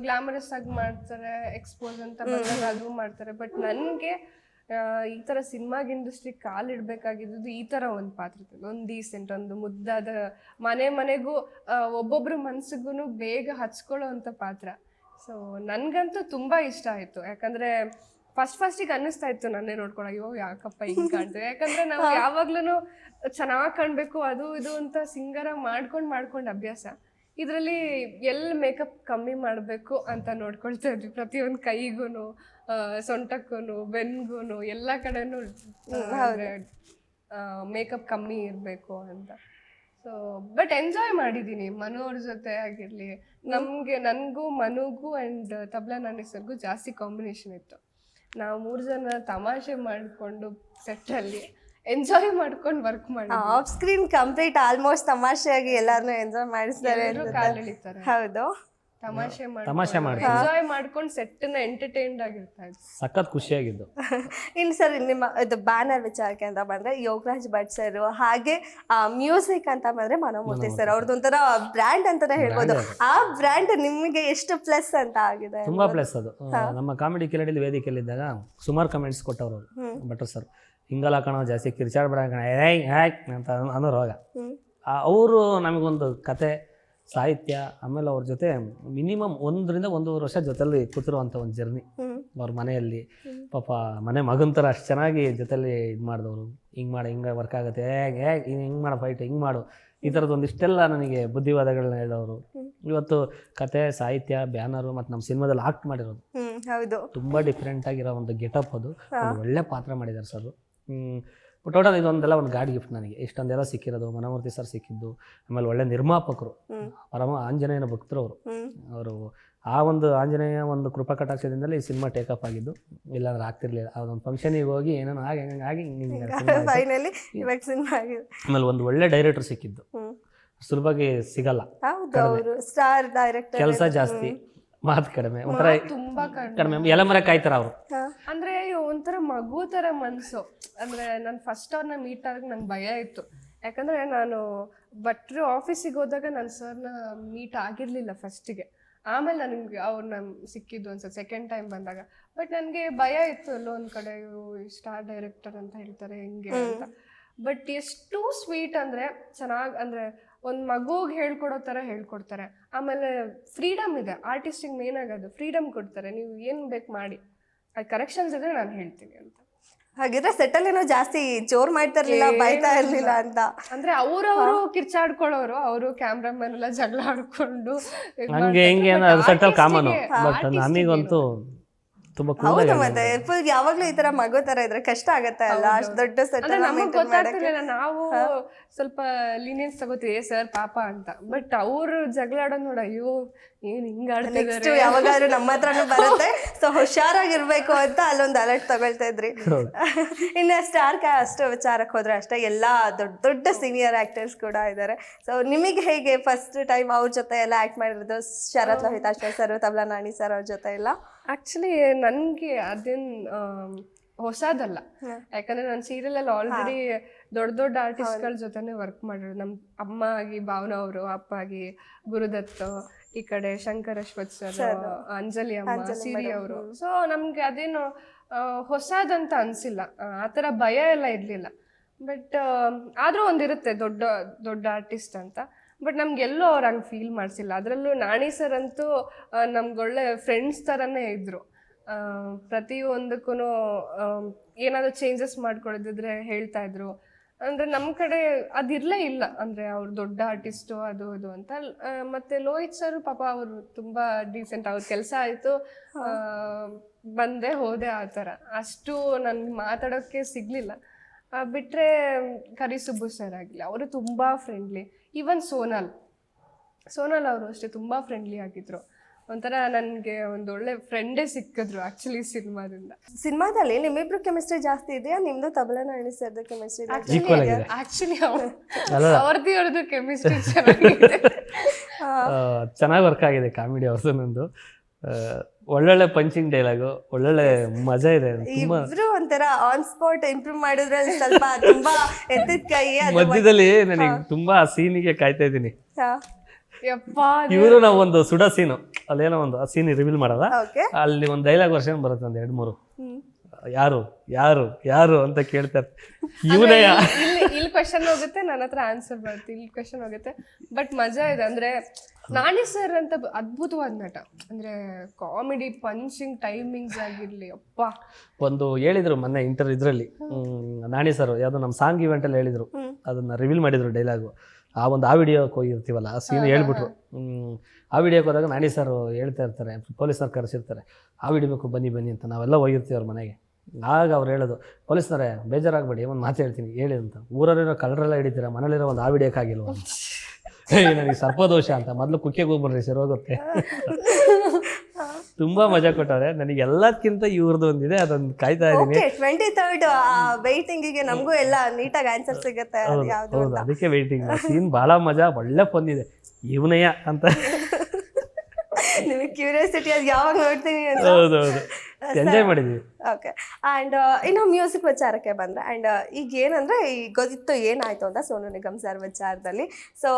ಗ್ಲಾಮರಸ್ ಆಗಿ ಮಾಡ್ತಾರೆ, ಎಕ್ಸ್ಪೋಸ್ ಅಂತ ಬಂದಾಗ ಅದು ಮಾಡ್ತಾರೆ. ಬಟ್ ನನಗೆ ಈ ಥರ ಸಿನಿಮಾಗ್ ಇಂಡಸ್ಟ್ರಿ ಕಾಲಿಡ್ಬೇಕಾಗಿದ್ದು ಈ ಥರ ಒಂದು ಪಾತ್ರ, ಒಂದು ಡೀಸೆಂಟ್, ಒಂದು ಮುದ್ದಾದ, ಮನೆಗೂ ಒಬ್ಬೊಬ್ರು ಮನ್ಸಿಗೂ ಬೇಗ ಹಚ್ಕೊಳ್ಳೋ ಅಂಥ ಪಾತ್ರ. ಸೊ ನನಗಂತೂ ತುಂಬಾ ಇಷ್ಟ ಆಯಿತು. ಯಾಕಂದರೆ ಫಸ್ಟಿಗೆ ಅನ್ನಿಸ್ತಾ ಇತ್ತು ನನ್ನೇ ನೋಡ್ಕೊಂಡು, ಅಯ್ಯೋ ಯಾಕಪ್ಪ ಹಿಂಗೆ ಕಾಣ್ತೇವೆ. ಯಾಕಂದರೆ ನಾವು ಯಾವಾಗ್ಲೂ ಚೆನ್ನಾಗಿ ಕಾಣಬೇಕು ಅದು ಇದು ಅಂತ ಸಿಂಗರ ಮಾಡ್ಕೊಂಡು ಅಭ್ಯಾಸ. ಇದರಲ್ಲಿ ಮೇಕಪ್ ಕಮ್ಮಿ ಮಾಡಬೇಕು ಅಂತ ನೋಡ್ಕೊಳ್ತಾ ಇದ್ವಿ. ಪ್ರತಿಯೊಂದು ಕೈಗೂ, ಸೊಂಟಕ್ಕೂ, ಬೆನ್ಗೂ, ಎಲ್ಲ ಕಡೆನೂ ಮೇಕಪ್ ಕಮ್ಮಿ ಇರಬೇಕು ಅಂತ. ಸೊ ಬಟ್ ಎಂಜಾಯ್ ಮಾಡಿದ್ದೀನಿ ಮನು ಅವ್ರ ಜೊತೆ ಆಗಿರಲಿ. ನನಗೂ ಮನುಗೂ ಆ್ಯಂಡ್ ತಬ್ಲಾ ನಾಣಿ ಸರ್ಗೂ ಜಾಸ್ತಿ ಕಾಂಬಿನೇಷನ್ ಇತ್ತು. ನಾವು 3 ಜನ ತಮಾಷೆ ಮಾಡಿಕೊಂಡು ಸೆಟ್ಟಲ್ಲಿ ಎಂಜಾಯ್ ಮಾಡ್ಕೊಂಡು ವರ್ಕ್ ಮಾಡಿ ಆಫ್ ಸ್ಕ್ರೀನ್ ಕಂಪ್ಲೀಟ್ ಆಲ್ಮೋಸ್ಟ್ ತಮಾಷೆಯಾಗಿ ಎಲ್ಲಾರನ್ನೂ ಎಂಜಾಯ್ ಮಾಡಿಸ್ತಾರೆ ಎಲ್ಲರೂ ಕಾಲ್ ಎಳಿತಾರೆ, ಹೌದು. ತಮಾಷೆ ಮಾಡಿ ಎಂಜಾಯ್ ಮಾಡ್ಕೊಂಡು ಸೆಟ್ನ ಎಂಟರ್ಟೈನ್ಡ್ ಆಗಿರ್ತಾ ಇದ್ರು. ಸಖತ್ ಖುಷಿಯಾಗಿದ್ದು. ಇನ್ನು ಸರ್ ನಿಮ್ಮ ಇದು ಬ್ಯಾನರ್ ವಿಚಾರಕ್ಕೆ ಅಂತ ಬಂದ್ರೆ ಯೋಗರಾಜ್ ಭಟ್ ಸರ್, ಹಾಗೆ ಮ್ಯೂಸಿಕ್ ಅಂತ ಬಂದ್ರೆ ಮನೋಮೂರ್ತಿ ಸರ್, ಅವ್ರದ್ದೊಂಥರ ಬ್ರ್ಯಾಂಡ್ ಅಂತಾನೆ ಹೇಳ್ಬೋದು. ಆ ಬ್ರ್ಯಾಂಡ್ ನಿಮಗೆ ಎಷ್ಟು ಪ್ಲಸ್ ಅಂತ ಆಗಿದೆ? ತುಂಬಾ ಪ್ಲಸ್ ಅದು. ನಮ್ಮ ಕಾಮಿಡಿ ಕಿಲಾಡಿಲಿ ವೇದಿಕೆಯಲ್ಲಿದ್ದಾಗ ಸುಮಾರು ಕಮೆಂಟ್ಸ್ ಕೊಟ್ಟವ್ರು ಅವರು ಭಟ್ರು ಸರ್. ಹಿಂಗಲ್ಲ ಕಣೋ, ಜಾಸ್ತಿ ಕಿರ್ಚಾಡ್ಬೇಡ ಕಣ ಅಂತ ಅನ್ನೋರು ಅವಾಗ. ಅವರು ನಮಗೊಂದು ಕತೆ, ಸಾಹಿತ್ಯ, ಆಮೇಲೆ ಅವ್ರ ಜೊತೆ ಮಿನಿಮಮ್ 1 ರಿಂದ 1.5 ವರ್ಷ ಜೊತೆಲಿ ಕೂತಿರುವಂಥ ಒಂದು ಜರ್ನಿ. ಅವ್ರ ಮನೆಯಲ್ಲಿ ಪಾಪ ಮನೆ ಮಗನ ಥರ ಅಷ್ಟು ಚೆನ್ನಾಗಿ ಜೊತೆಲಿ ಇದು ಮಾಡಿದವರು. ಹಿಂಗೆ ಮಾಡಿ ಹಿಂಗೆ ವರ್ಕ್ ಆಗುತ್ತೆ, ಹಿಂಗೆ ಮಾಡೋ ಫೈಟ್, ಹಿಂಗೆ ಮಾಡು, ಈ ಥರದ್ದು ಒಂದಿಷ್ಟೆಲ್ಲ ನನಗೆ ಬುದ್ಧಿವಾದಗಳನ್ನ ಹೇಳೋರು. ಇವತ್ತು ಕತೆ, ಸಾಹಿತ್ಯ, ಬ್ಯಾನರು ಮತ್ತು ನಮ್ಮ ಸಿನಿಮಾದಲ್ಲಿ ಆಕ್ಟ್ ಮಾಡಿರೋದು ಹೌದು, ತುಂಬ ಡಿಫ್ರೆಂಟ್ ಆಗಿರೋ ಒಂದು ಗೆಟಪ್. ಅದು ಒಂದು ಒಳ್ಳೆ ಪಾತ್ರ ಮಾಡಿದ್ದಾರೆ ಸರ್. ಟೋಟಲ್ ಇದೊಂದೆಲ್ಲ ಒಂದು ಗಾಡ್ ಗಿಫ್ಟ್ ನನಗೆ. ಇಷ್ಟೊಂದೆಲ್ಲ ಸಿಕ್ಕಿರೋದು ಮನೋಮೂರ್ತಿ ಸರ್ ಸಿಕ್ಕಿದ್ದು, ಆಮೇಲೆ ಒಳ್ಳೆ ನಿರ್ಮಾಪಕರು, ಪರಮ ಆಂಜನೇಯನ ಭಕ್ತರು ಅವರು. ಆ ಒಂದು ಆಂಜನೇಯ ಒಂದು ಕೃಪಾ ಕಟಾಕ್ಷದಿಂದಲೇ ಈ ಸಿನಿಮಾ ಟೇಕಪ್ ಆಗಿದ್ದು, ಇಲ್ಲಾಂದ್ರೆ ಆಗ್ತಿರ್ಲಿಲ್ಲ. ಅದೊಂದು ಫಂಕ್ಷನಿಗೆ ಹೋಗಿ ಏನೋ ಆಗಿ ಫೈನಲಿ ಇವಾಗ ಸಿನಿಮಾ ಆಗಿದೆ. ಆಮೇಲೆ ಒಂದು ಒಳ್ಳೆ ಡೈರೆಕ್ಟರ್ ಸಿಕ್ಕಿದ್ದು, ಸುಲಭವಾಗಿ ಸಿಗಲ್ಲ. ಸ್ಟಾರ್ ಡೈರೆಕ್ಟರ್, ಕೆಲಸ ಜಾಸ್ತಿ, ಮಾತು ಕಡಿಮೆ, ಒಂಥರ ತುಂಬಾ ಕಡಿಮೆ, ಎಲೆ ಮರ ಕಾಯ್ತಾರ ಅವರು. ಅಂದ್ರೆ ಒಂಥರ ಮಗು ತರ ಮನ್ಸು. ಅಂದ್ರೆ ನಾನು ಫಸ್ಟ್ ಅವ್ರನ್ನ ಮೀಟ್ ಆದಾಗ ನಂಗೆ ಭಯ ಇತ್ತು, ಯಾಕಂದ್ರೆ ನಾನು ಭಟ್ರು ಆಫೀಸಿಗೆ ಹೋದಾಗ ನಾನು ಸರ್ನ ಮೀಟ್ ಆಗಿರ್ಲಿಲ್ಲ ಫಸ್ಟಿಗೆ. ಆಮೇಲೆ ನನಗೆ ಅವ್ರನ್ನ ಸಿಕ್ಕಿದ್ದು ಅನ್ಸುತ್ತೆ ಸೆಕೆಂಡ್ ಟೈಮ್ ಬಂದಾಗ. ಬಟ್ ನನಗೆ ಭಯ ಇತ್ತು, ಎಲ್ಲೋ ಒಂದು ಕಡೆ ಸ್ಟಾರ್ ಡೈರೆಕ್ಟರ್ ಅಂತ ಹೇಳ್ತಾರೆ ಹೆಂಗೆ ಅಂತ. ಬಟ್ ಎಷ್ಟು ಸ್ವೀಟ್ ಅಂದರೆ ಚೆನ್ನಾಗಿ, ಅಂದರೆ ಒಂದು ಮಗುಗೆ ಹೇಳ್ಕೊಡೋ ಥರ ಹೇಳ್ಕೊಡ್ತಾರೆ. ಆಮೇಲೆ ಫ್ರೀಡಮ್ ಇದೆ, ಆರ್ಟಿಸ್ಟಿಗೆ ಮೇನ್ ಆಗೋದು ಫ್ರೀಡಮ್ ಕೊಡ್ತಾರೆ. ನೀವು ಏನು ಬೇಕು ಮಾಡಿ, ಅದು ಕರೆಕ್ಷನ್ಸ್ ಇದ್ರೆ ನಾನು ಹೇಳ್ತೀನಿ ಅಂತ. ಹಾಗಿದ್ರೆ ಸೆಟಲ್ ಏನೋ ಜಾಸ್ತಿ ಜೋರ್ ಮಾಡ್ತಾ ಇರ್ಲಿಲ್ಲ, ಬೈತಾ ಇರ್ಲಿಲ್ಲ ಅಂತ. ಅಂದ್ರೆ ಅವ್ರವರು ಕಿರ್ಚಾಡ್ಕೊಳ್ಳೋರು, ಅವರು ಕ್ಯಾಮ್ರಾಮನ್ ಎಲ್ಲ ಜಗಳ ಆಡ್ಕೊಂಡು ಹಂಗೆ ಹಿಂಗೆ ಸೆಟಲ್ ಕಾಮನು. ಬಟ್ ನಮಗಂತೂ ತುಂಬಾ ಹೌದು, ಮತ್ತೆ ಫುಲ್ ಯಾವಾಗ್ಲೂ ಈ ತರ ಮಗು ತರ ಇದ್ರೆ ಕಷ್ಟ ಆಗತ್ತೆ ಅಲ್ಲ, ಅಷ್ಟು ದೊಡ್ಡ ಸೆಟಲ್. ನಮಗ್ ಗೊತ್ತಾಗ್ತಿರ್ಲಿಲ್ಲ, ನಾವು ಸ್ವಲ್ಪ ಲೀನಿಯನ್ಸ್ ತಗೋತೀವಿ ಸರ್ ಪಾಪ ಅಂತ. ಬಟ್ ಅವ್ರು ಜಗಳ ಆಡೋದ್ ನೋಡ, ಅಯ್ಯೋ ಏನ್ ಹಿಂಗ ಆಡ್ತಿದಾರೆ, ಯಾವಾಗಾದ್ರೂ ನಮ್ಮ ಹತ್ರನೂ ಬರುತ್ತೆ, ಸೊ ಹುಷಾರಾಗಿರ್ಬೇಕು ಅಂತ ಅಲ್ಲೊಂದು ಅಲರ್ಟ್ ತಗೊಳ್ತಾ ಇದ್ರಿ. ಇನ್ನು ಸ್ಟಾರ್ ಕಾಸ್ಟ್ ವಿಚಾರಕ್ಕೆ ಹೋದ್ರೆ ಅಷ್ಟೇ, ಎಲ್ಲಾ ದೊಡ್ಡ ದೊಡ್ಡ ಸೀನಿಯರ್ ಆಕ್ಟರ್ಸ್ ಕೂಡ ಇದ್ದಾರೆ. ಸೊ ನಿಮಗೆ ಹೇಗೆ ಫಸ್ಟ್ ಟೈಮ್ ಅವ್ರ ಜೊತೆ ಎಲ್ಲ ಆಕ್ಟ್ ಮಾಡಿರೋದು? ಶರತ್ ಲೋಹಿತಾಶ್ವ ಸರ್, ತಬಲಾ ನಾಣಿ ಸರ್ ಅವ್ರ ಜೊತೆ ಎಲ್ಲ ಆಕ್ಚುಲಿ ನನಗೆ ಅದೇನ್ ಹೊಸದಲ್ಲ. ಯಾಕಂದ್ರೆ ನಾನು ಸೀರಿಯಲ್ ಅಲ್ಲಿ ಆಲ್ರೆಡಿ ದೊಡ್ಡ ದೊಡ್ಡ ಆರ್ಟಿಸ್ಟ್ಗಳ ಜೊತೆನೆ ವರ್ಕ್ ಮಾಡಿರೋದು. ನಮ್ಮ ಅಮ್ಮ ಆಗಿ ಭಾವನಾ ಅವರು, ಅಪ್ಪ ಆಗಿ ಗುರುದತ್, ಈ ಕಡೆ ಶಂಕರ್ ಅಶ್ವಥ್ ಸರ್, ಅಂಜಲಿ ಅಮ್ಮ, ಸಿರಿ ಅವರು. ಸೊ ನಮ್ಗೆ ಅದೇನು ಹೊಸದಂತ ಅನ್ಸಿಲ್ಲ, ಆ ಥರ ಭಯ ಎಲ್ಲ ಇರ್ಲಿಲ್ಲ. ಬಟ್ ಆದ್ರೂ ಒಂದಿರುತ್ತೆ ದೊಡ್ಡ ದೊಡ್ಡ ಆರ್ಟಿಸ್ಟ್ ಅಂತ. ಬಟ್ ನಮ್ಗೆಲ್ಲೂ ಅವ್ರು ಹಂಗೆ ಫೀಲ್ ಮಾಡಿಸಿಲ್ಲ. ಅದರಲ್ಲೂ ನಾಣಿ ಸರ್ ಅಂತೂ ನಮ್ಗೊಳ್ಳೆ ಫ್ರೆಂಡ್ಸ್ ಥರನೇ ಇದ್ರು. ಪ್ರತಿಯೊಂದಕ್ಕೂ ಏನಾದರೂ ಚೇಂಜಸ್ ಮಾಡ್ಕೊಳೋದಿದ್ರೆ ಹೇಳ್ತಾ ಇದ್ರು. ಅಂದರೆ ನಮ್ಮ ಕಡೆ ಅದಿರಲೇ ಇಲ್ಲ, ಅಂದರೆ ಅವ್ರು ದೊಡ್ಡ ಆರ್ಟಿಸ್ಟು ಅದು ಇದು ಅಂತ. ಮತ್ತು ಲೋಹಿತ್ ಸರ್ ಪಾಪ ಅವರು ತುಂಬ ಡೀಸೆಂಟ್, ಅವ್ರ ಕೆಲಸ ಆಯಿತು ಬಂದೆ ಹೋದೆ ಆ ಥರ. ಅಷ್ಟು ನನಗೆ ಮಾತಾಡೋಕ್ಕೆ ಸಿಗಲಿಲ್ಲ. ಬಿಟ್ಟರೆ ಕರಿಸುಬ್ಬು ಸರ್ ಆಗಲಿ, ಅವರು ತುಂಬ ಫ್ರೆಂಡ್ಲಿ. ಈವನ್ ಸೋನಾಲ್ ಅವರು ಅಷ್ಟೇ ತುಂಬ ಫ್ರೆಂಡ್ಲಿ ಆಗಿದ್ರು. ಒಂಥರ ನನಗೆ ಒಂದೊಳ್ಳೆ ಫ್ರೆಂಡೇ ಸಿಕ್ಕಿದ್ರು ಆಕ್ಚುಲಿ ಸಿನಿಮಾದಲ್ಲಿ. ನಿಮ್ಮಿಬ್ರು ಕೆಮಿಸ್ಟ್ರಿ ಜಾಸ್ತಿ ಇದೆಯಾ? ನಿಮ್ದು ತಬಲಾ ನಾಣಿ ಸರ್ದು ಕೆಮಿಸ್ಟ್ರಿ? ಆಕ್ಚುಲಿ ಅವ್ರದ್ದು ಕೆಮಿಸ್ಟ್ರಿ ಚೆನ್ನಾಗಿ ವರ್ಕ್ ಆಗಿದೆ. ಕಾಮಿಡಿ ಅವ್ರದ್ದು ನಂದು ಒಳ್ಳೊಳ್ಳೆ ಪಂಚಿಂಗ್ ಡೈಲಾಗು, ಒಳ್ಳೊಳ್ಳೆ ಮಜಾ ಇದೆ. ಇಬ್ರು ಒಂಥರ ಆನ್ ಸ್ಪಾಟ್ ಇಂಪ್ರೂವ್ ಮಾಡಿದ್ರಲ್ಲಿ ಸ್ವಲ್ಪ ತುಂಬಾ ಎತ್ತಿದ ಕೈ. ಮಧ್ಯದಲ್ಲಿ ನನಗೆ ತುಂಬಾ ಸೀನಿಗೆ ಕಾಯ್ತಾ ಇದ್ದೀನಿ. ಯಪ್ಪಾ, ಇವರು ನಾವು ಒಂದು ಸುಡೋ ಸೀನು, ಅಲ್ಲೇನೋ ಒಂದು ಸೀನ್ ರಿವೀಲ್ ಮಾಡದ, ಅಲ್ಲಿ ಒಂದು ಡೈಲಾಗ್ ವರ್ಷನ್ ಬರುತ್ತೆ, ಒಂದು 2-3 ಯಾರು ಯಾರು ಯಾರು ಅಂತ ಕೇಳ್ತಾರೆ. ಇಲ್ಲಿ ಕ್ವೆಶನ್ ಹೋಗುತ್ತೆ, ನನ್ನ ಹತ್ರ ಆನ್ಸರ್ ಬರುತ್ತೆ, ಇಲ್ಲಿ ಕ್ವೆಶನ್ ಹೋಗುತ್ತೆ. ಬಟ್ ಮಜಾ ಇದೆ. ಅಂದ್ರೆ ನಾಣಿ ಸರ್ ಅಂತ ಅದ್ಭುತವಾದ ನಟ. ಅಂದ್ರೆ ಕಾಮಿಡಿ, ಪಂಚಿಂಗ್, ಟೈಮಿಂಗ್ಸ್ ಆಗಿರ್ಲಿ, ಅಪ್ಪ. ಒಂದು ಹೇಳಿದ್ರು ಮೊನ್ನೆ ಇದ್ರಲ್ಲಿ ನಾಣಿ ಸರ್ ಯಾವ್ದೋ ನಮ್ಮ ಸಾಂಗ್ ಇವೆಂಟ್ ಅಲ್ಲಿ ಹೇಳಿದ್ರು, ಅದನ್ನ ರಿವೀಲ್ ಮಾಡಿದ್ರು ಡೈಲಾಗು. ಆ ಒಂದು ಆ ವಿಡಿಯೋಕ್ಕೆ ಹೋಗಿರ್ತೀವಲ್ಲ, ಆ ಸೀನ್ ಹೇಳ್ಬಿಟ್ರು. ಆ ವಿಡಿಯೋಕ್ಕೆ ಹೋದಾಗ ನಾಣಿ ಸರ್ ಹೇಳ್ತಾ ಇರ್ತಾರೆ, ಪೊಲೀಸರು ಕರೆಸಿರ್ತಾರೆ, ಆ ವಿಡಿಯೋಬೇಕು ಬನ್ನಿ ಬನ್ನಿ ಅಂತ. ನಾವೆಲ್ಲ ಹೋಗಿರ್ತೀವಿ ಅವ್ರ ಮನೆಗೆ. ಆಗ ಅವ್ರು ಹೇಳೋದು, ಪೊಲೀಸ್ನವರೇ ಬೇಜಾರಾಗಬೇಡಿ, ಒಂದು ಮಾತು ಹೇಳ್ತೀನಿ ಹೇಳಿ ಅಂತ. ಊರಲ್ಲಿರೋ ಕಳ್ಳರೆಲ್ಲ ಹಿಡಿತೀರ, ಮನೇಲಿರೋ ಒಂದು ಆ ವಿಡಿಯೋಕ್ಕಾಗಿಲ್ವ? ನನಗೆ ಸರ್ಪದೋಷ ಅಂತ ಮೊದಲು ಕುಕ್ಕೆಗೆ ಹೋಗ್ಬರ್ರಿ ಸರ್ ಹೋಗುತ್ತೆ. ತುಂಬಾ ಮಜಾ ಕೊಟ್ಟವ್ರೆ. ನನಗೆ ಎಲ್ಲದಕ್ಕಿಂತ ಇವ್ರದ್ದು ಒಂದಿದೆ, ಅದೊಂದು ಕಾಯ್ತಾ ಇದೀನಿ. ಓಕೆ 23rd ವೈಟಿಂಗಿಗೆ ನಮಗೂ ಎಲ್ಲ ನೀಟಾಗಿ ಆನ್ಸರ್ ಸಿಗುತ್ತೆ ಅದು ಯಾವ್ದು ಹೌದು, ಅಂತ. ಅದಕ್ಕೆ ವೇಟಿಂಗ್. ಸೀನ್ ಬಹಳ ಮಜಾ, ಒಳ್ಳೆ ಬಂದಿದೆ ಇವನಯ್ಯ ಅಂತ. ನಿಮಗೆ ಕ್ಯೂರಿಯಾಸಿಟಿ ಅದು ಯಾವಾಗ ನೋಡ್ತೀನಿ ಅಂತ. ಹೌದೌದು, ಎಂಜಾಯ್ ಮಾಡಿದ್ವಿ. ಓಕೆ ಆ್ಯಂಡ್ ಇನ್ನು ಮ್ಯೂಸಿಕ್ ವಿಚಾರಕ್ಕೆ ಬಂದರೆ, ಆ್ಯಂಡ್ ಈಗ ಏನಂದರೆ ಈಗ ಗೊತ್ತಿತ್ತು ಏನಾಯಿತು ಅಂತ ಸೋನು ನಿಗಮ್ ಸರ್ ವಿಚಾರದಲ್ಲಿ. ಸೊ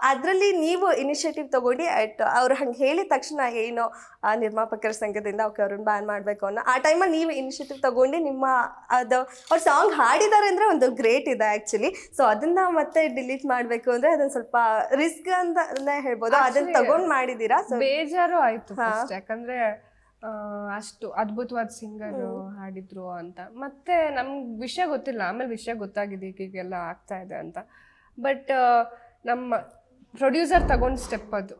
ಅದರಲ್ಲಿ ನೀವು ಇನಿಷಿಯೇಟಿವ್ ತೊಗೊಂಡು ಅವ್ರು ಹಂಗೆ ಹೇಳಿದ ತಕ್ಷಣ ಏನೋ ನಿರ್ಮಾಪಕರ ಸಂಘದಿಂದ ಓಕೆ ಅವ್ರನ್ನ ಬ್ಯಾನ್ ಮಾಡಬೇಕು ಅನ್ನೋ ಆ ಟೈಮಲ್ಲಿ ನೀವು ಇನಿಷಿಯೇಟಿವ್ ತೊಗೊಂಡು ನಿಮ್ಮ ಅದು ಅವ್ರು ಸಾಂಗ್ ಹಾಡಿದ್ದಾರೆ ಅಂದರೆ ಒಂದು ಗ್ರೇಟ್ ಇದೆ ಆ್ಯಕ್ಚುಲಿ. ಸೊ ಅದನ್ನು ಮತ್ತೆ ಡಿಲೀಟ್ ಮಾಡಬೇಕು ಅಂದರೆ ಅದನ್ನು ಸ್ವಲ್ಪ ರಿಸ್ಕ್ ಅಂತ ಹೇಳ್ಬೋದು. ಅದನ್ನು ತಗೊಂಡು ಮಾಡಿದ್ದೀರಾ? ಸೊ ಬೇಜಾರು ಆಯ್ತು first, ಯಾಕಂದ್ರೆ ಅಷ್ಟು ಅದ್ಭುತವಾದ ಸಿಂಗರ್ ಹಾಡಿದ್ರು ಅಂತ. ಮತ್ತೆ ನಮ್ಗೆ ವಿಷಯ ಗೊತ್ತಿಲ್ಲ, ಆಮೇಲೆ ವಿಷಯ ಗೊತ್ತಾಗಿದೆ ಹೀಗೆಲ್ಲ ಆಗ್ತಾ ಇದೆ ಅಂತ. ಬಟ್ ನಮ್ಮ ಪ್ರೊಡ್ಯೂಸರ್ ತಗೊಂಡ್ ಸ್ಟೆಪ್ ಅದು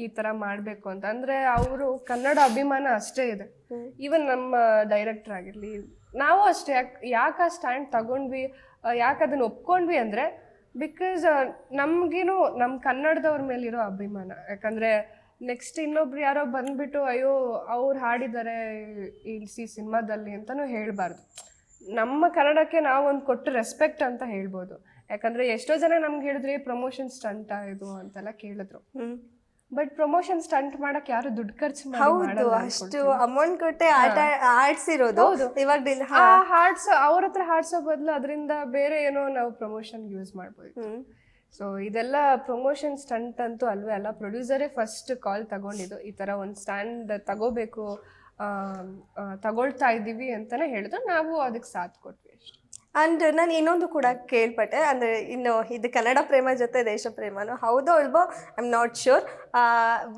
ಈ ತರ ಮಾಡ್ಬೇಕು ಅಂತ. ಅಂದ್ರೆ ಅವರು ಕನ್ನಡ ಅಭಿಮಾನ ಅಷ್ಟೇ ಇದೆ. ಈವನ್ ನಮ್ಮ ಡೈರೆಕ್ಟರ್ ಆಗಿರ್ಲಿ, ನಾವು ಅಷ್ಟೇ. ಯಾಕೆ ಆ ಸ್ಟ್ಯಾಂಡ್ ತಗೊಂಡ್ವಿ, ಯಾಕೆ ಅದನ್ನ ಒಪ್ಕೊಂಡ್ವಿ ಅಂದ್ರೆ ಬಿಕಾಸ್ ನಮ್ಗೇನು ನಮ್ಮ ಕನ್ನಡದವ್ರ ಮೇಲಿರೋ ಅಭಿಮಾನ. ಯಾಕಂದ್ರೆ ನೆಕ್ಸ್ಟ್ ಇನ್ನೊಬ್ರು ಯಾರೋ ಬಂದ್ಬಿಟ್ಟು ಅಯ್ಯೋ ಅವ್ರು ಹಾಡಿದ್ದಾರೆ ಈ ಸಿನಿಮಾದಲ್ಲಿ ಅಂತಾನು ಹೇಳ್ಬಾರ್ದು. ನಮ್ಮ ಕನ್ನಡಕ್ಕೆ ನಾವು ಒಂದು ಕೊಟ್ಟು ರೆಸ್ಪೆಕ್ಟ್ ಅಂತ ಹೇಳ್ಬೋದು. ಯಾಕಂದ್ರೆ ಎಷ್ಟೋ ಜನ ನಮ್ಗೆ ಹೇಳಿದ್ರಿ ಪ್ರಮೋಷನ್ ಸ್ಟಂಟ್ ಇದು ಅಂತೆಲ್ಲ ಕೇಳಿದ್ರು. ಬಟ್ ಪ್ರಮೋಷನ್ ಸ್ಟಂಟ್ ಮಾಡಕ್ ಯಾರು ದುಡ್ಡು ಖರ್ಚು ಹೌದು, ಅಷ್ಟು ಅಮೌಂಟ್ ಕೊಟ್ಟೆ ಆಡ್ಸಿರೋದು. ಇವಾಗ ಹಾಡ್ಸೋ ಅವ್ರ ಹತ್ರ ಹಾಡ್ಸೋ ಬದಲು ಅದರಿಂದ ಬೇರೆ ಏನೋ ನಾವು ಪ್ರಮೋಷನ್ ಯೂಸ್ ಮಾಡ್ಬೋದು. ಸೊ ಇದೆಲ್ಲ ಪ್ರಮೋಷನ್ ಸ್ಟಂಟ್ ಅಂತೂ ಅಲ್ವೇ ಅಲ್ಲ. ಪ್ರೊಡ್ಯೂಸರೇ ಫಸ್ಟ್ ಕಾಲ್ ತಗೊಂಡಿದ್ದು, ಈ ಥರ ಒಂದು ಸ್ಟ್ಯಾಂಡ್ ತಗೋಬೇಕು, ತಗೊಳ್ತಾ ಇದ್ದೀವಿ ಅಂತಲೇ ಹೇಳಿದ್ರು. ನಾವು ಅದಕ್ಕೆ ಸಾಥ್ ಕೊಟ್ವಿ ಅಷ್ಟೇ. ಆ್ಯಂಡ್ ನಾನು ಇನ್ನೊಂದು ಕೂಡ ಕೇಳ್ಪಟ್ಟೆ, ಅಂದರೆ ಇನ್ನು ಇದು ಕನ್ನಡ ಪ್ರೇಮ ಜೊತೆ ದೇಶ ಪ್ರೇಮನೂ ಹೌದೋ ಅಲ್ವೋ ಐ ಆಮ್ ನಾಟ್ ಶ್ಯೂರ್.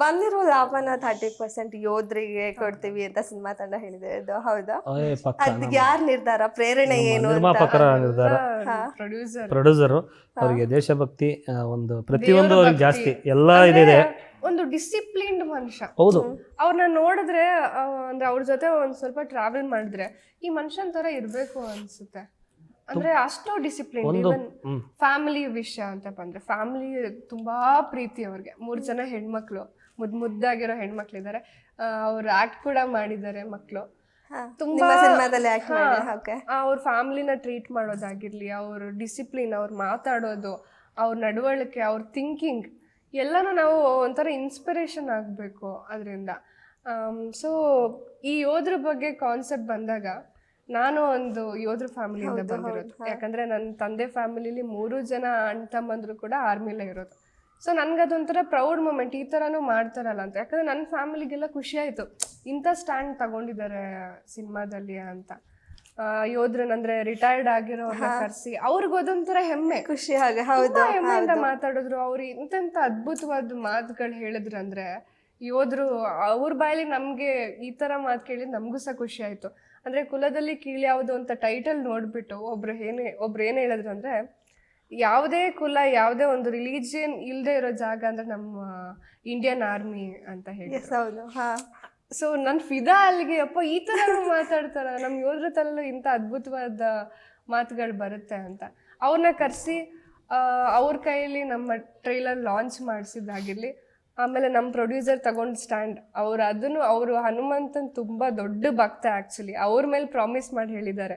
ಬಂದಿರೋ ಲಾಭನ 30% ಯೋಧರಿಗೆ ಕೊಡ್ತೀವಿ ಅಂತ ಸಿನಿಮಾ ತಂಡ ಹೇಳಿದೆ, ಅದು ಹೌದಾ? ಅದ್ ಯಾರ ನಿರ್ಧಾರ, ಪ್ರೇರಣೆ ಏನು? ನಿರ್ಮಾಪಕರ ನಿರ್ಧಾರ, ಪ್ರೊಡ್ಯೂಸರು. ಅವರಿಗೆ ದೇಶಭಕ್ತಿ ಒಂದು ಪ್ರತಿಯೊಂದು ಅವ್ರಿಗೆ ಜಾಸ್ತಿ ಎಲ್ಲ ಇದೆ. ಒಂದು ಡಿಸಿಪ್ಲಿನ್ಡ್ ಮನುಷ್ಯ. ಹೌದು, ಅವ್ರನ್ನ ನೋಡಿದ್ರೆ ಅಂದ್ರೆ ಅವ್ರ ಜೊತೆ ಒಂದ್ ಸ್ವಲ್ಪ ಟ್ರಾವೆಲ್ ಮಾಡಿದ್ರೆ ಈ ಮನುಷ್ಯನ್ ತರ ಇರ್ಬೇಕು ಅನ್ಸುತ್ತೆ. ಅಂದ್ರೆ ಅಷ್ಟು ಡಿಸಿಪ್ಲಿನ್. ಈವನ್ ಫ್ಯಾಮಿಲಿ ವಿಷಯ ಅಂತ ಬಂದ್ರೆ ಫ್ಯಾಮಿಲಿ ತುಂಬಾ ಪ್ರೀತಿ ಅವ್ರಿಗೆ. 3 ಜನ ಹೆಣ್ಮಕ್ಳು, ಮುದ್ದಾಗಿರೋ ಹೆಣ್ಮಕ್ಳಿದ್ದಾರೆ. ಅವ್ರು ಆಕ್ಟ್ ಕೂಡ ಮಾಡಿದ್ದಾರೆ ಮಕ್ಳು. ತುಂಬಾ ಅವ್ರ ಫ್ಯಾಮಿಲಿನ ಟ್ರೀಟ್ ಮಾಡೋದಾಗಿರ್ಲಿ, ಅವ್ರ ಡಿಸಿಪ್ಲಿನ್, ಅವ್ರು ಮಾತಾಡೋದು, ಅವ್ರ ನಡವಳಿಕೆ, ಅವ್ರ ಥಿಂಕಿಂಗ್ ಎಲ್ಲನೂ ನಾವು ಒಂಥರ ಇನ್ಸ್ಪಿರೇಷನ್ ಆಗಬೇಕು ಅದರಿಂದ. ಸೊ ಈ ಯೋಧರ ಬಗ್ಗೆ ಕಾನ್ಸೆಪ್ಟ್ ಬಂದಾಗ ನಾನು ಒಂದು ಯೋಧರ ಫ್ಯಾಮಿಲಿಯಿಂದ ಬಂದಿರೋದು. ಯಾಕಂದ್ರೆ ನನ್ನ ತಂದೆ ಫ್ಯಾಮಿಲಿಲಿ 3 ಜನ ಅಣ್ಣ ತಮ್ಮಂದ್ರು ಕೂಡ ಆರ್ಮಿಲೇ ಇರೋದು. ಸೊ ನನ್ಗದೊಂಥರ ಪ್ರೌಡ್ ಮೂಮೆಂಟ್, ಈ ಥರನೂ ಮಾಡ್ತಾರಲ್ಲ ಅಂತ. ಯಾಕಂದ್ರೆ ನನ್ನ ಫ್ಯಾಮಿಲಿಗೆಲ್ಲ ಖುಷಿ ಆಯಿತು, ಇಂಥ ಸ್ಟ್ಯಾಂಡ್ ತಗೊಂಡಿದ್ದಾರೆ ಸಿನಿಮಾದಲ್ಲಿ ಅಂತ. ಯೋಧರನ್ನಂದ್ರೆ ರಿಟೈರ್ಡ್ ಆಗಿರೋರ್ನ ಕರೆಸಿ ಅವ್ರಿಗೆ ಅದೊಂಥರ ಹೆಮ್ಮೆ, ಖುಷಿ. ಹೆಮ್ಮೆಯಿಂದ ಮಾತಾಡಿದ್ರು. ಅವ್ರು ಇಂತೆಂಥ ಅದ್ಭುತವಾದ ಮಾತುಗಳು ಹೇಳಿದ್ರಂದ್ರೆ ಯೋಧರು ಅವ್ರ ಬಾಯಲ್ಲಿ ನಮ್ಗೆ ಈ ತರ ಮಾತು ಕೇಳಿ ನಮಗೂ ಸಹ ಖುಷಿ ಆಯ್ತು. ಅಂದ್ರೆ ಕುಲದಲ್ಲಿ ಕೀಳು ಯಾವುದು ಅಂತ ಟೈಟಲ್ ನೋಡ್ಬಿಟ್ಟು ಒಬ್ರು ಏನ್ ಹೇಳಿದ್ರು ಅಂದ್ರೆ, ಯಾವುದೇ ಕುಲ, ಯಾವುದೇ ಒಂದು ರಿಲಿಜಿಯನ್ ಇಲ್ಲದೆ ಇರೋ ಜಾಗ ಅಂದ್ರೆ ನಮ್ಮ ಇಂಡಿಯನ್ ಆರ್ಮಿ ಅಂತ ಹೇಳಿ. ಸೊ ನನ್ ಫಿದಾ ಅಲ್ಲಿಗೆ, ಅಪ್ಪ ಈ ತರ ಮಾತಾಡ್ತಾರ, ನಮ್ ಯೋಧರ ತಲೆಲ್ಲೂ ಇಂಥ ಅದ್ಭುತವಾದ ಮಾತುಗಳು ಬರುತ್ತೆ ಅಂತ. ಅವ್ರನ್ನ ಕರೆಸಿ ಅವ್ರ ಕೈಯಲ್ಲಿ ನಮ್ಮ ಟ್ರೈಲರ್ ಲಾಂಚ್ ಮಾಡಿಸಿದ್ದಾಗಿರ್ಲಿ, ಆಮೇಲೆ ನಮ್ಮ ಪ್ರೊಡ್ಯೂಸರ್ ತಗೊಂಡು ಸ್ಟ್ಯಾಂಡ್, ಅವರು ಹನುಮಂತನ್ ತುಂಬಾ ದೊಡ್ಡ ಭಕ್ತ ಆ್ಯಕ್ಚುಲಿ. ಅವ್ರ ಮೇಲೆ ಪ್ರಾಮಿಸ್ ಮಾಡಿ ಹೇಳಿದ್ದಾರೆ,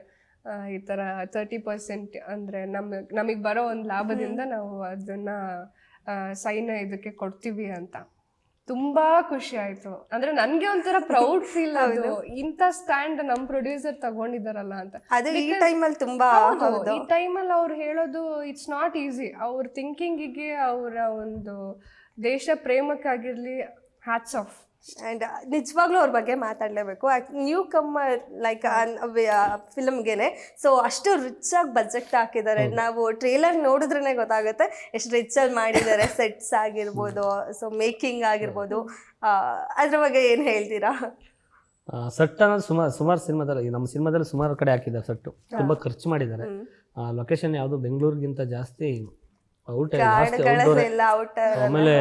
ಈ ಥರ 30% ಅಂದರೆ ನಮಗೆ ಬರೋ ಒಂದು ಲಾಭದಿಂದ ನಾವು ಅದನ್ನ ಸೈನ್ ಇದಕ್ಕೆ ಕೊಡ್ತೀವಿ ಅಂತ. ತುಂಬಾ ಖುಷಿ ಆಯ್ತು. ಅಂದ್ರೆ ನನ್ಗೆ ಒಂಥರ ಪ್ರೌಡ್ ಫೀಲ್ ಅದು, ಇಂಥ ಸ್ಟ್ಯಾಂಡ್ ನಮ್ಮ ಪ್ರೊಡ್ಯೂಸರ್ ತಗೊಂಡಿದಾರಲ್ಲ ಅಂತ. ಈ ಟೈಮಲ್ಲಿ ಅವ್ರು ಹೇಳೋದು ಇಟ್ಸ್ ನಾಟ್ ಈಸಿ. ಅವ್ರ ಥಿಂಕಿಂಗಿಗೆ, ಅವರ ಒಂದು ದೇಶ ಪ್ರೇಮಕ್ಕಾಗಿರ್ಲಿ, ಹ್ಯಾಟ್ಸ್ ಆಫ್. ಆ್ಯಂಡ್ ನಿಜವಾಗ್ಲೂ ಅವ್ರ ಬಗ್ಗೆ ಮಾತಾಡಲೇಬೇಕು. ನ್ಯೂ ಕಮ್ಮರ್ ಲೈಕ್ ಫಿಲಮ್ಗೆನೆ. ಸೊ ಅಷ್ಟು ರಿಚ್ ಆಗಿ ಬಜೆಟ್ ಹಾಕಿದ್ದಾರೆ. ನಾವು ಟ್ರೇಲರ್ ನೋಡಿದ್ರೇ ಗೊತ್ತಾಗುತ್ತೆ ಎಷ್ಟು ರಿಚ್ ಆಗಿ ಮಾಡಿದ್ದಾರೆ. ಸೆಟ್ಸ್ ಆಗಿರ್ಬೋದು, ಸೊ ಮೇಕಿಂಗ್ ಆಗಿರ್ಬೋದು, ಅದ್ರ ಬಗ್ಗೆ ಏನು ಹೇಳ್ತೀರಾ? ಸೆಟ್ ಅನ್ನೋದು ಸುಮಾರು ಸಿನಿಮಾದಲ್ಲಿ, ನಮ್ಮ ಸಿನಿಮಾದಲ್ಲಿ ಸುಮಾರು ಕಡೆ ಹಾಕಿದ್ದಾರೆ ಸೆಟ್ಟು. ತುಂಬ ಖರ್ಚು ಮಾಡಿದ್ದಾರೆ. ಲೊಕೇಶನ್ ಯಾವುದು ಬೆಂಗಳೂರಿಗಿಂತ ಜಾಸ್ತಿ ಆಮೇಲೆ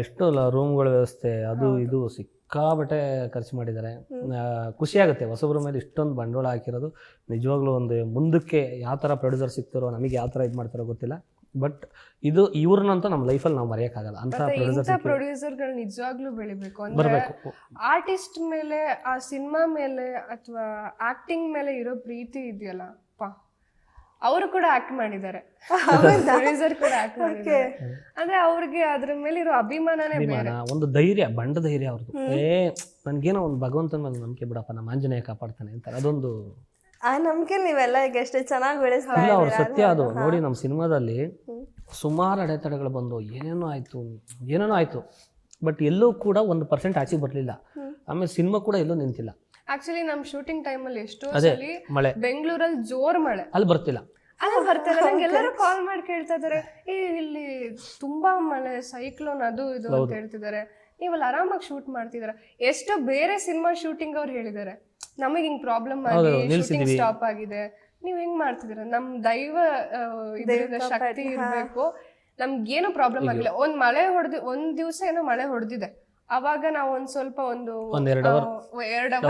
ಎಷ್ಟು ರೂಮ್ಗಳ ವ್ಯವಸ್ಥೆ, ಅದು ಇದು ಸಿಕ್ಕಾಬಟ್ಟೆ ಖರ್ಚು ಮಾಡಿದ್ದಾರೆ. ಖುಷಿ ಆಗುತ್ತೆ ಹೊಸಬ್ರ ಮೇಲೆ ಇಷ್ಟೊಂದು ಬಂಡವಾಳ ಹಾಕಿರೋದು. ನಿಜವಾಗ್ಲೂ ಒಂದು ಮುಂದಕ್ಕೆ ಯಾವ ಥರ ಪ್ರೊಡ್ಯೂಸರ್ ಸಿಗ್ತಾರೋ, ನಮಗೆ ಯಾವ ಥರ ಇದು ಮಾಡ್ತಾರೋ ಗೊತ್ತಿಲ್ಲ. ಬಟ್ ಇದು ಇವ್ರನ್ನಂತೂ ನಮ್ಮ ಲೈಫಲ್ಲಿ ನಾವು ಮರೆಯೋಕ್ಕಾಗಲ್ಲ ಅಂತ ಇಂಥ ಪ್ರೊಡ್ಯೂಸರ್ಗಳು ನಿಜವಾಗ್ಲೂ ಬೆಳಿಬೇಕು ಅಂದ್ರೆ ಬರಬೇಕು. ಆರ್ಟಿಸ್ಟ್ ಮೇಲೆ ಆ ಸಿನಿಮಾ ಮೇಲೆ ಅಥವಾ ಆಕ್ಟಿಂಗ್ ಮೇಲೆ ಇರೋ ಪ್ರೀತಿ ಇದೆಯಲ್ಲ ಅವರು ಕೂಡ ಆಕ್ಟ್ ಮಾಡಿದ್ದಾರೆ, ಪ್ರೊಡ್ಯೂಸರ್ ಕೂಡ ಆಕ್ಟ್ ಮಾಡಿದ್ದಾರೆ. ಅಂದ್ರೆ ಅವ್ರಿಗೆ ಅದ್ರ ಮೇಲೆ ಇರೋ ಅಭಿಮಾನನೇ ಬೇರೆ. ಒಂದು ಧೈರ್ಯ, ಬಂಡ ಧೈರ್ಯ ಅವ್ರದ್ದು. ನನ್ಗೇನೋ ಒಂದು ಭಗವಂತನ ಮೇಲೆ ನಂಬಿಕೆ ಬಿಡಪ್ಪ, ನಮ್ಮ ಆಂಜನೇಯ ಕಾಪಾಡ್ತಾನೆ ಅಂತ, ಅದೊಂದು ಆ ನಂಬಿಕೆ ನೀವೆಲ್ಲ ಈಗ ಎಷ್ಟು ಚೆನ್ನಾಗಿ ಬೆಳೆಸ್ತಾ ಇಲ್ಲ ಅವ್ರ ಸತ್ಯ ಅದು. ನೋಡಿ ನಮ್ಮ ಸಿನಿಮಾದಲ್ಲಿ ಸುಮಾರು ಅಡೆತಡೆಗಳು ಬಂದು ಏನೇನೋ ಆಯ್ತು ಬಟ್ ಎಲ್ಲೂ ಕೂಡ 1% ಆಚೆ ಬರಲಿಲ್ಲ. ಆಮೇಲೆ ಸಿನಿಮಾ ಕೂಡ ಎಲ್ಲೂ ನಿಂತಿಲ್ಲ. ಆಕ್ಚುಲಿ ನಮ್ ಶೂಟಿಂಗ್ ಟೈಮ್ ಅಲ್ಲಿ ಎಷ್ಟೋ ಅದೇ ಸಲಿ ಮಳೆ ಬೆಂಗಳೂರಲ್ಲಿ ಜೋರ್ ಮಳೆ, ಅಲ್ಲಿ ಬರ್ತಿಲ್ಲ. ಅಲ್ಲ ಬರ್ತಿಲ್ಲ. ನಂಗೆ ಎಲ್ಲರೂ ಕಾಲ್ ಮಾಡಿ ಕೇಳ್ತಾ ಇದಾರೆ, ಇಲ್ಲಿ ತುಂಬಾ ಮಳೆ, ಸೈಕ್ಲೋನ್ ಅದು ಇದು ಅಂತ ಹೇಳ್ತಿದ್ದಾರೆ, ನೀವಲ್ಲಿ ಆರಾಮಾಗಿ ಶೂಟ್ ಮಾಡ್ತಿದಾರ. ಎಷ್ಟೋ ಬೇರೆ ಸಿನಿಮಾ ಶೂಟಿಂಗ್ ಅವ್ರು ಹೇಳಿದ್ದಾರೆ, ನಮಗೆ ಹಿಂಗ್ ಪ್ರಾಬ್ಲಮ್ ಆಗಿ ಶೂಟಿಂಗ್ ಸ್ಟಾಪ್ ಆಗಿದೆ, ನೀವ್ ಹೆಂಗ್ ಮಾಡ್ತಿದ್ದೀರಾ, ನಮ್ ದೈವ ಇದರಿಂದ ಶಕ್ತಿ ಇರ್ಬೇಕು, ನಮ್ಗೇನು ಪ್ರಾಬ್ಲಮ್ ಆಗಿಲ್ಲ. ಒಂದ್ ದಿವಸ ಏನೋ ಮಳೆ ಹೊಡೆದಿದೆ, ಅವಾಗ ನಾವು ಒಂದ್ ಸ್ವಲ್ಪ ಎರಡು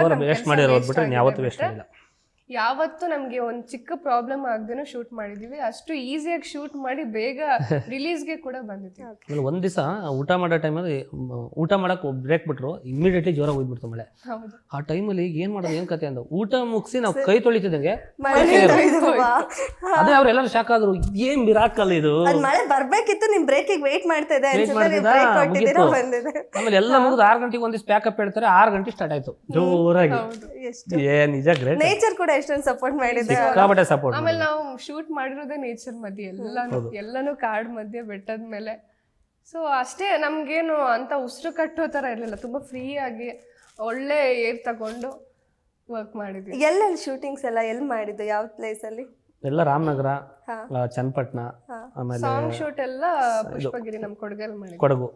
ಅವರ್ ವೇಸ್ಟ್ ಮಾಡಿ ಹೋಗ್ಬಿಟ್ರೆ ಯಾವತ್ತೂ ವೇಸ್ಟ್ ಆಗಿಲ್ಲ. ಯಾವತ್ತು ನಮ್ಗೆ ಒಂದ್ ಚಿಕ್ಕ ಪ್ರಾಬ್ಲಮ್ ಆಗದೇನೋ ಶೂಟ್ ಮಾಡಿದೀವಿ. ಅಷ್ಟು ಈಸಿಯಾಗಿ ಶೂಟ್ ಮಾಡಿ ಬೇಗ ರಿಲೀಸ್ಗೆ ಕೂಡ ಬಂದಿದ್ವಿ. ಆಮೇಲೆ ಒಂದ್ ದಿವಸ ಊಟ ಮಾಡೋ ಟೈಮಲ್ಲಿ ಊಟ ಮಾಡಕ್ ಬ್ರೇಕ್ ಬಿಟ್ರು, ಇಮಿಡಿಯೇಟ್ಲಿ ಜೋರಾಗಿ ಹೋಗ್ಬಿಡ್ತು ಮಳೆ. ಹೌದು, ಆ ಟೈಮಲ್ಲಿ ಏನ್ ಮಾಡೋದು ಏನ್ ಕತೆ ಅಂದ, ಊಟ ಮುಗಿಸಿ ನಾವು ಕೈ ತೊಳಿತಿದಂಗೆ ಅದೇ ಅವ್ರೆಲ್ಲರೂ ಶಾಕ್ ಆದ್ರು, ಏನ್ ಮಿರಾಕಲ್ ಇದು, ಮಳೆ ಬರ್ಬೇಕಿತ್ತು, ನಿಮ್ ಬ್ರೇಕಿಗೆ ವೇಟ್ ಮಾಡ್ತಾ ಇದೆ, ಆಮೇಲೆ ಎಲ್ಲ ಮುಗಿದು 6 ಗಂಟೆಗೆ ಒಂದಿವ್ಸ ಪ್ಯಾಕಪ್ ಹೇಳ್ತಾರೆ, 6 ಗಂಟೆ ಸ್ಟಾರ್ಟ್ ಆಯ್ತು ಜೋರಾಗಿ. ನಿಜ ಗ್ರೇಟ್. ನೇಚರ್ ಕೂಡ ಎಷ್ಟೊಂದು ಸಪೋರ್ಟ್ ಮಾಡಿದೆ, ಸಿಕ್ಕಾಪಟ್ಟೆ ಸಪೋರ್ಟ್. ಆಮೇಲೆ ನಾವು ಶೂಟ್ ಮಾಡಿರೋದೇ ನೇಚರ್ ಮಧ್ಯೆ, ಎಲ್ಲಾನು ಕಾಡ್ ಮಧ್ಯೆ, ಬೆಟ್ಟದ ಮೇಲೆ. ಸೊ ಅಷ್ಟೇ, ನಮ್ಗೇನು ಅಂತ ಉಸಿರು ಕಟ್ಟೋ ತರ ಇರ್ಲಿಲ್ಲ, ತುಂಬಾ ಫ್ರೀ ಆಗಿ ಒಳ್ಳೆ ಏರ್ ತಗೊಂಡು ವರ್ಕ್ ಮಾಡಿದ್ವಿ. ಎಲ್ಲೆಲ್ಲಿ ಶೂಟಿಂಗ್ಸ್ ಎಲ್ಲ ಎಲ್ಲಿ ಮಾಡಿದ್ದು, ಯಾವ ಪ್ಲೇಸ್ ಅಲ್ಲಿ? ಎಲ್ಲ ರಾಮನಗರ, ಚನ್ನಪಟ್ಟಣ, ಆಮೇಲೆ ಸಾಂಗ್ ಶೂಟ್ ಎಲ್ಲ ಪುಷ್ಪಗಿರಿ, ನಮ್ ಕೊಡಗಲ್ಲಿ ಮಾಡಿದ್ವಿ. ಕೊಡಗು,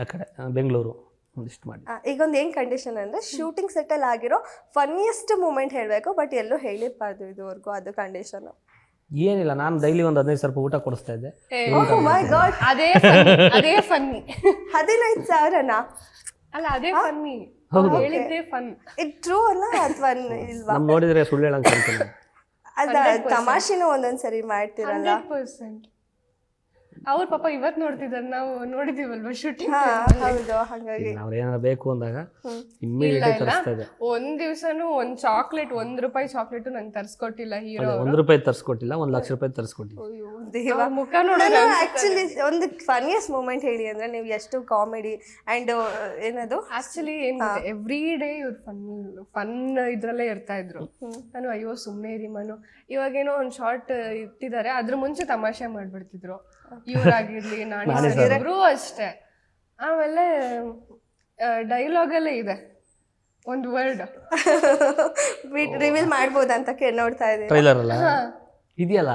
ಆ ಕಡೆ ಬೆಂಗಳೂರು ಒಂದಿಷ್ಟು ಮಾಡಿ. ಈಗ ಒಂದು ಏನ್ ಕಂಡೀಷನ್ ಅಂದ್ರೆ ಶೂಟಿಂಗ್ ಸೆಟಲ್ ಆಗಿರೋ ಫನ್ನಿಯೆಸ್ಟ್ ಮೂಮೆಂಟ್ ಹೇಳ್ಬೇಕು, ಬಟ್ ಎಲ್ಲೂ ಹೇಳಿರ್ಬಾರ್ದು ಇದುವರೆಗೂ, ಅದು ಕಂಡೀಷನ್. ಏನಿಲ್ಲ, ನಾನು ಡೈಲಿ ಒಂದು 15 ಸ್ವಲ್ಪ ಊಟ ಕೊಡಿಸ್ತಾ ಇದ್ದೆ. ಅದೇ ಫನ್ನಿ. 15,000ನಾ? ಅಲ್ಲ, ಅದೇ ಫನ್ನಿ, ಹೇಳಿದ್ದೆ ಫನ್. ಇದು ಟ್ರೂ ಅಲ್ಲ ಅಥವಾ ಇಲ್ವಾ? ನಮ್ ನೋಡಿದ್ರೆ ಸುಳ್ಳು ಹೇಳಂಗ್ ಕಾಣ್ತೀನಿ. ಅದ ತಮಾಷೆನೂ ಒಂದೊಂದ್ಸರಿ ಮಾಡ್ತಿರಲ್ಲ. 100%. ಅವ್ರ ಪಾಪ ಇವತ್ ನೋಡ್ತಿದಾರೆ, ನಾವು ನೋಡಿದೀವಲ್ವಾ ಶೂಟಿಂಗ್. ಹೌದು, ಹಾಗಾಗಿ ಅವ್ರು ಏನಾರ ಬೇಕು ಅಂದಾಗ ಇಮ್ಮಿಡಿಯೇಟ್ಲಿ ತರಿಸ್ತಾ ಇದೆ. ಒಂದ್ ದಿವ್ಸನೂ ಒಂದ್ ಚಾಕ್ಲೇಟ್, ₹1 ಚಾಕ್ಲೇಟ್ ನಂಗೆ ತರ್ಸ್ಕೊಟ್ಟಿಲ್ಲ ಹೀರೋ. ₹1 ತರಿಸ್ಕೊಟ್ಟಿಲ್ಲ, ₹1,00,000 ತರಿಸ್ಕೊಟ್ಟಿಲ್ಲ. ಮುಖ ನೋಡೋಣ. ಆಕ್ಚುಲಿ ಒಂದು ಫನ್ನಿಯೆಸ್ಟ್ ಮೂಮೆಂಟ್ ಹೇಳಿ ಅಂದ್ರೆ, ನೀವು ಎಷ್ಟು ಕಾಮಿಡಿ ಅಂಡ್ ಏನದು ಆಕ್ಚುಲಿ ಎವ್ರಿ ಡೇ ಇವ್ರು ಫನ್ ಇದ್ರಲ್ಲೇ ಇರ್ತಾ ಇದ್ರು. ನಾನು ಅಯ್ಯೋ ಸುಮ್ಮನೆ ಇರಿ ಮನು, ಇವಾಗೇನೋ ಒಂದ್ ಶಾರ್ಟ್ ಇಟ್ಟಿದ್ದಾರೆ, ಅದ್ರ ಮುಂಚೆ ತಮಾಷೆ ಮಾಡ್ಬಿಡ್ತಿದ್ರು ಇವ್ರಾಗಿರ್ಲಿ, ನಾನಿಬ್ರು ಅಷ್ಟೇ. ಆಮೇಲೆ ಡೈಲಾಗ್ ಅಲ್ಲೇ ಇದೆ ಒಂದು ವರ್ಡ್ ರಿವೀಲ್ ಮಾಡ್ಬೋದಂತ ನೋಡ್ತಾ ಇದ್ದೀನಿ. ಟ್ರೈಲರ್ ಅಲ್ಲ ಇದೆಯಲ್ಲ,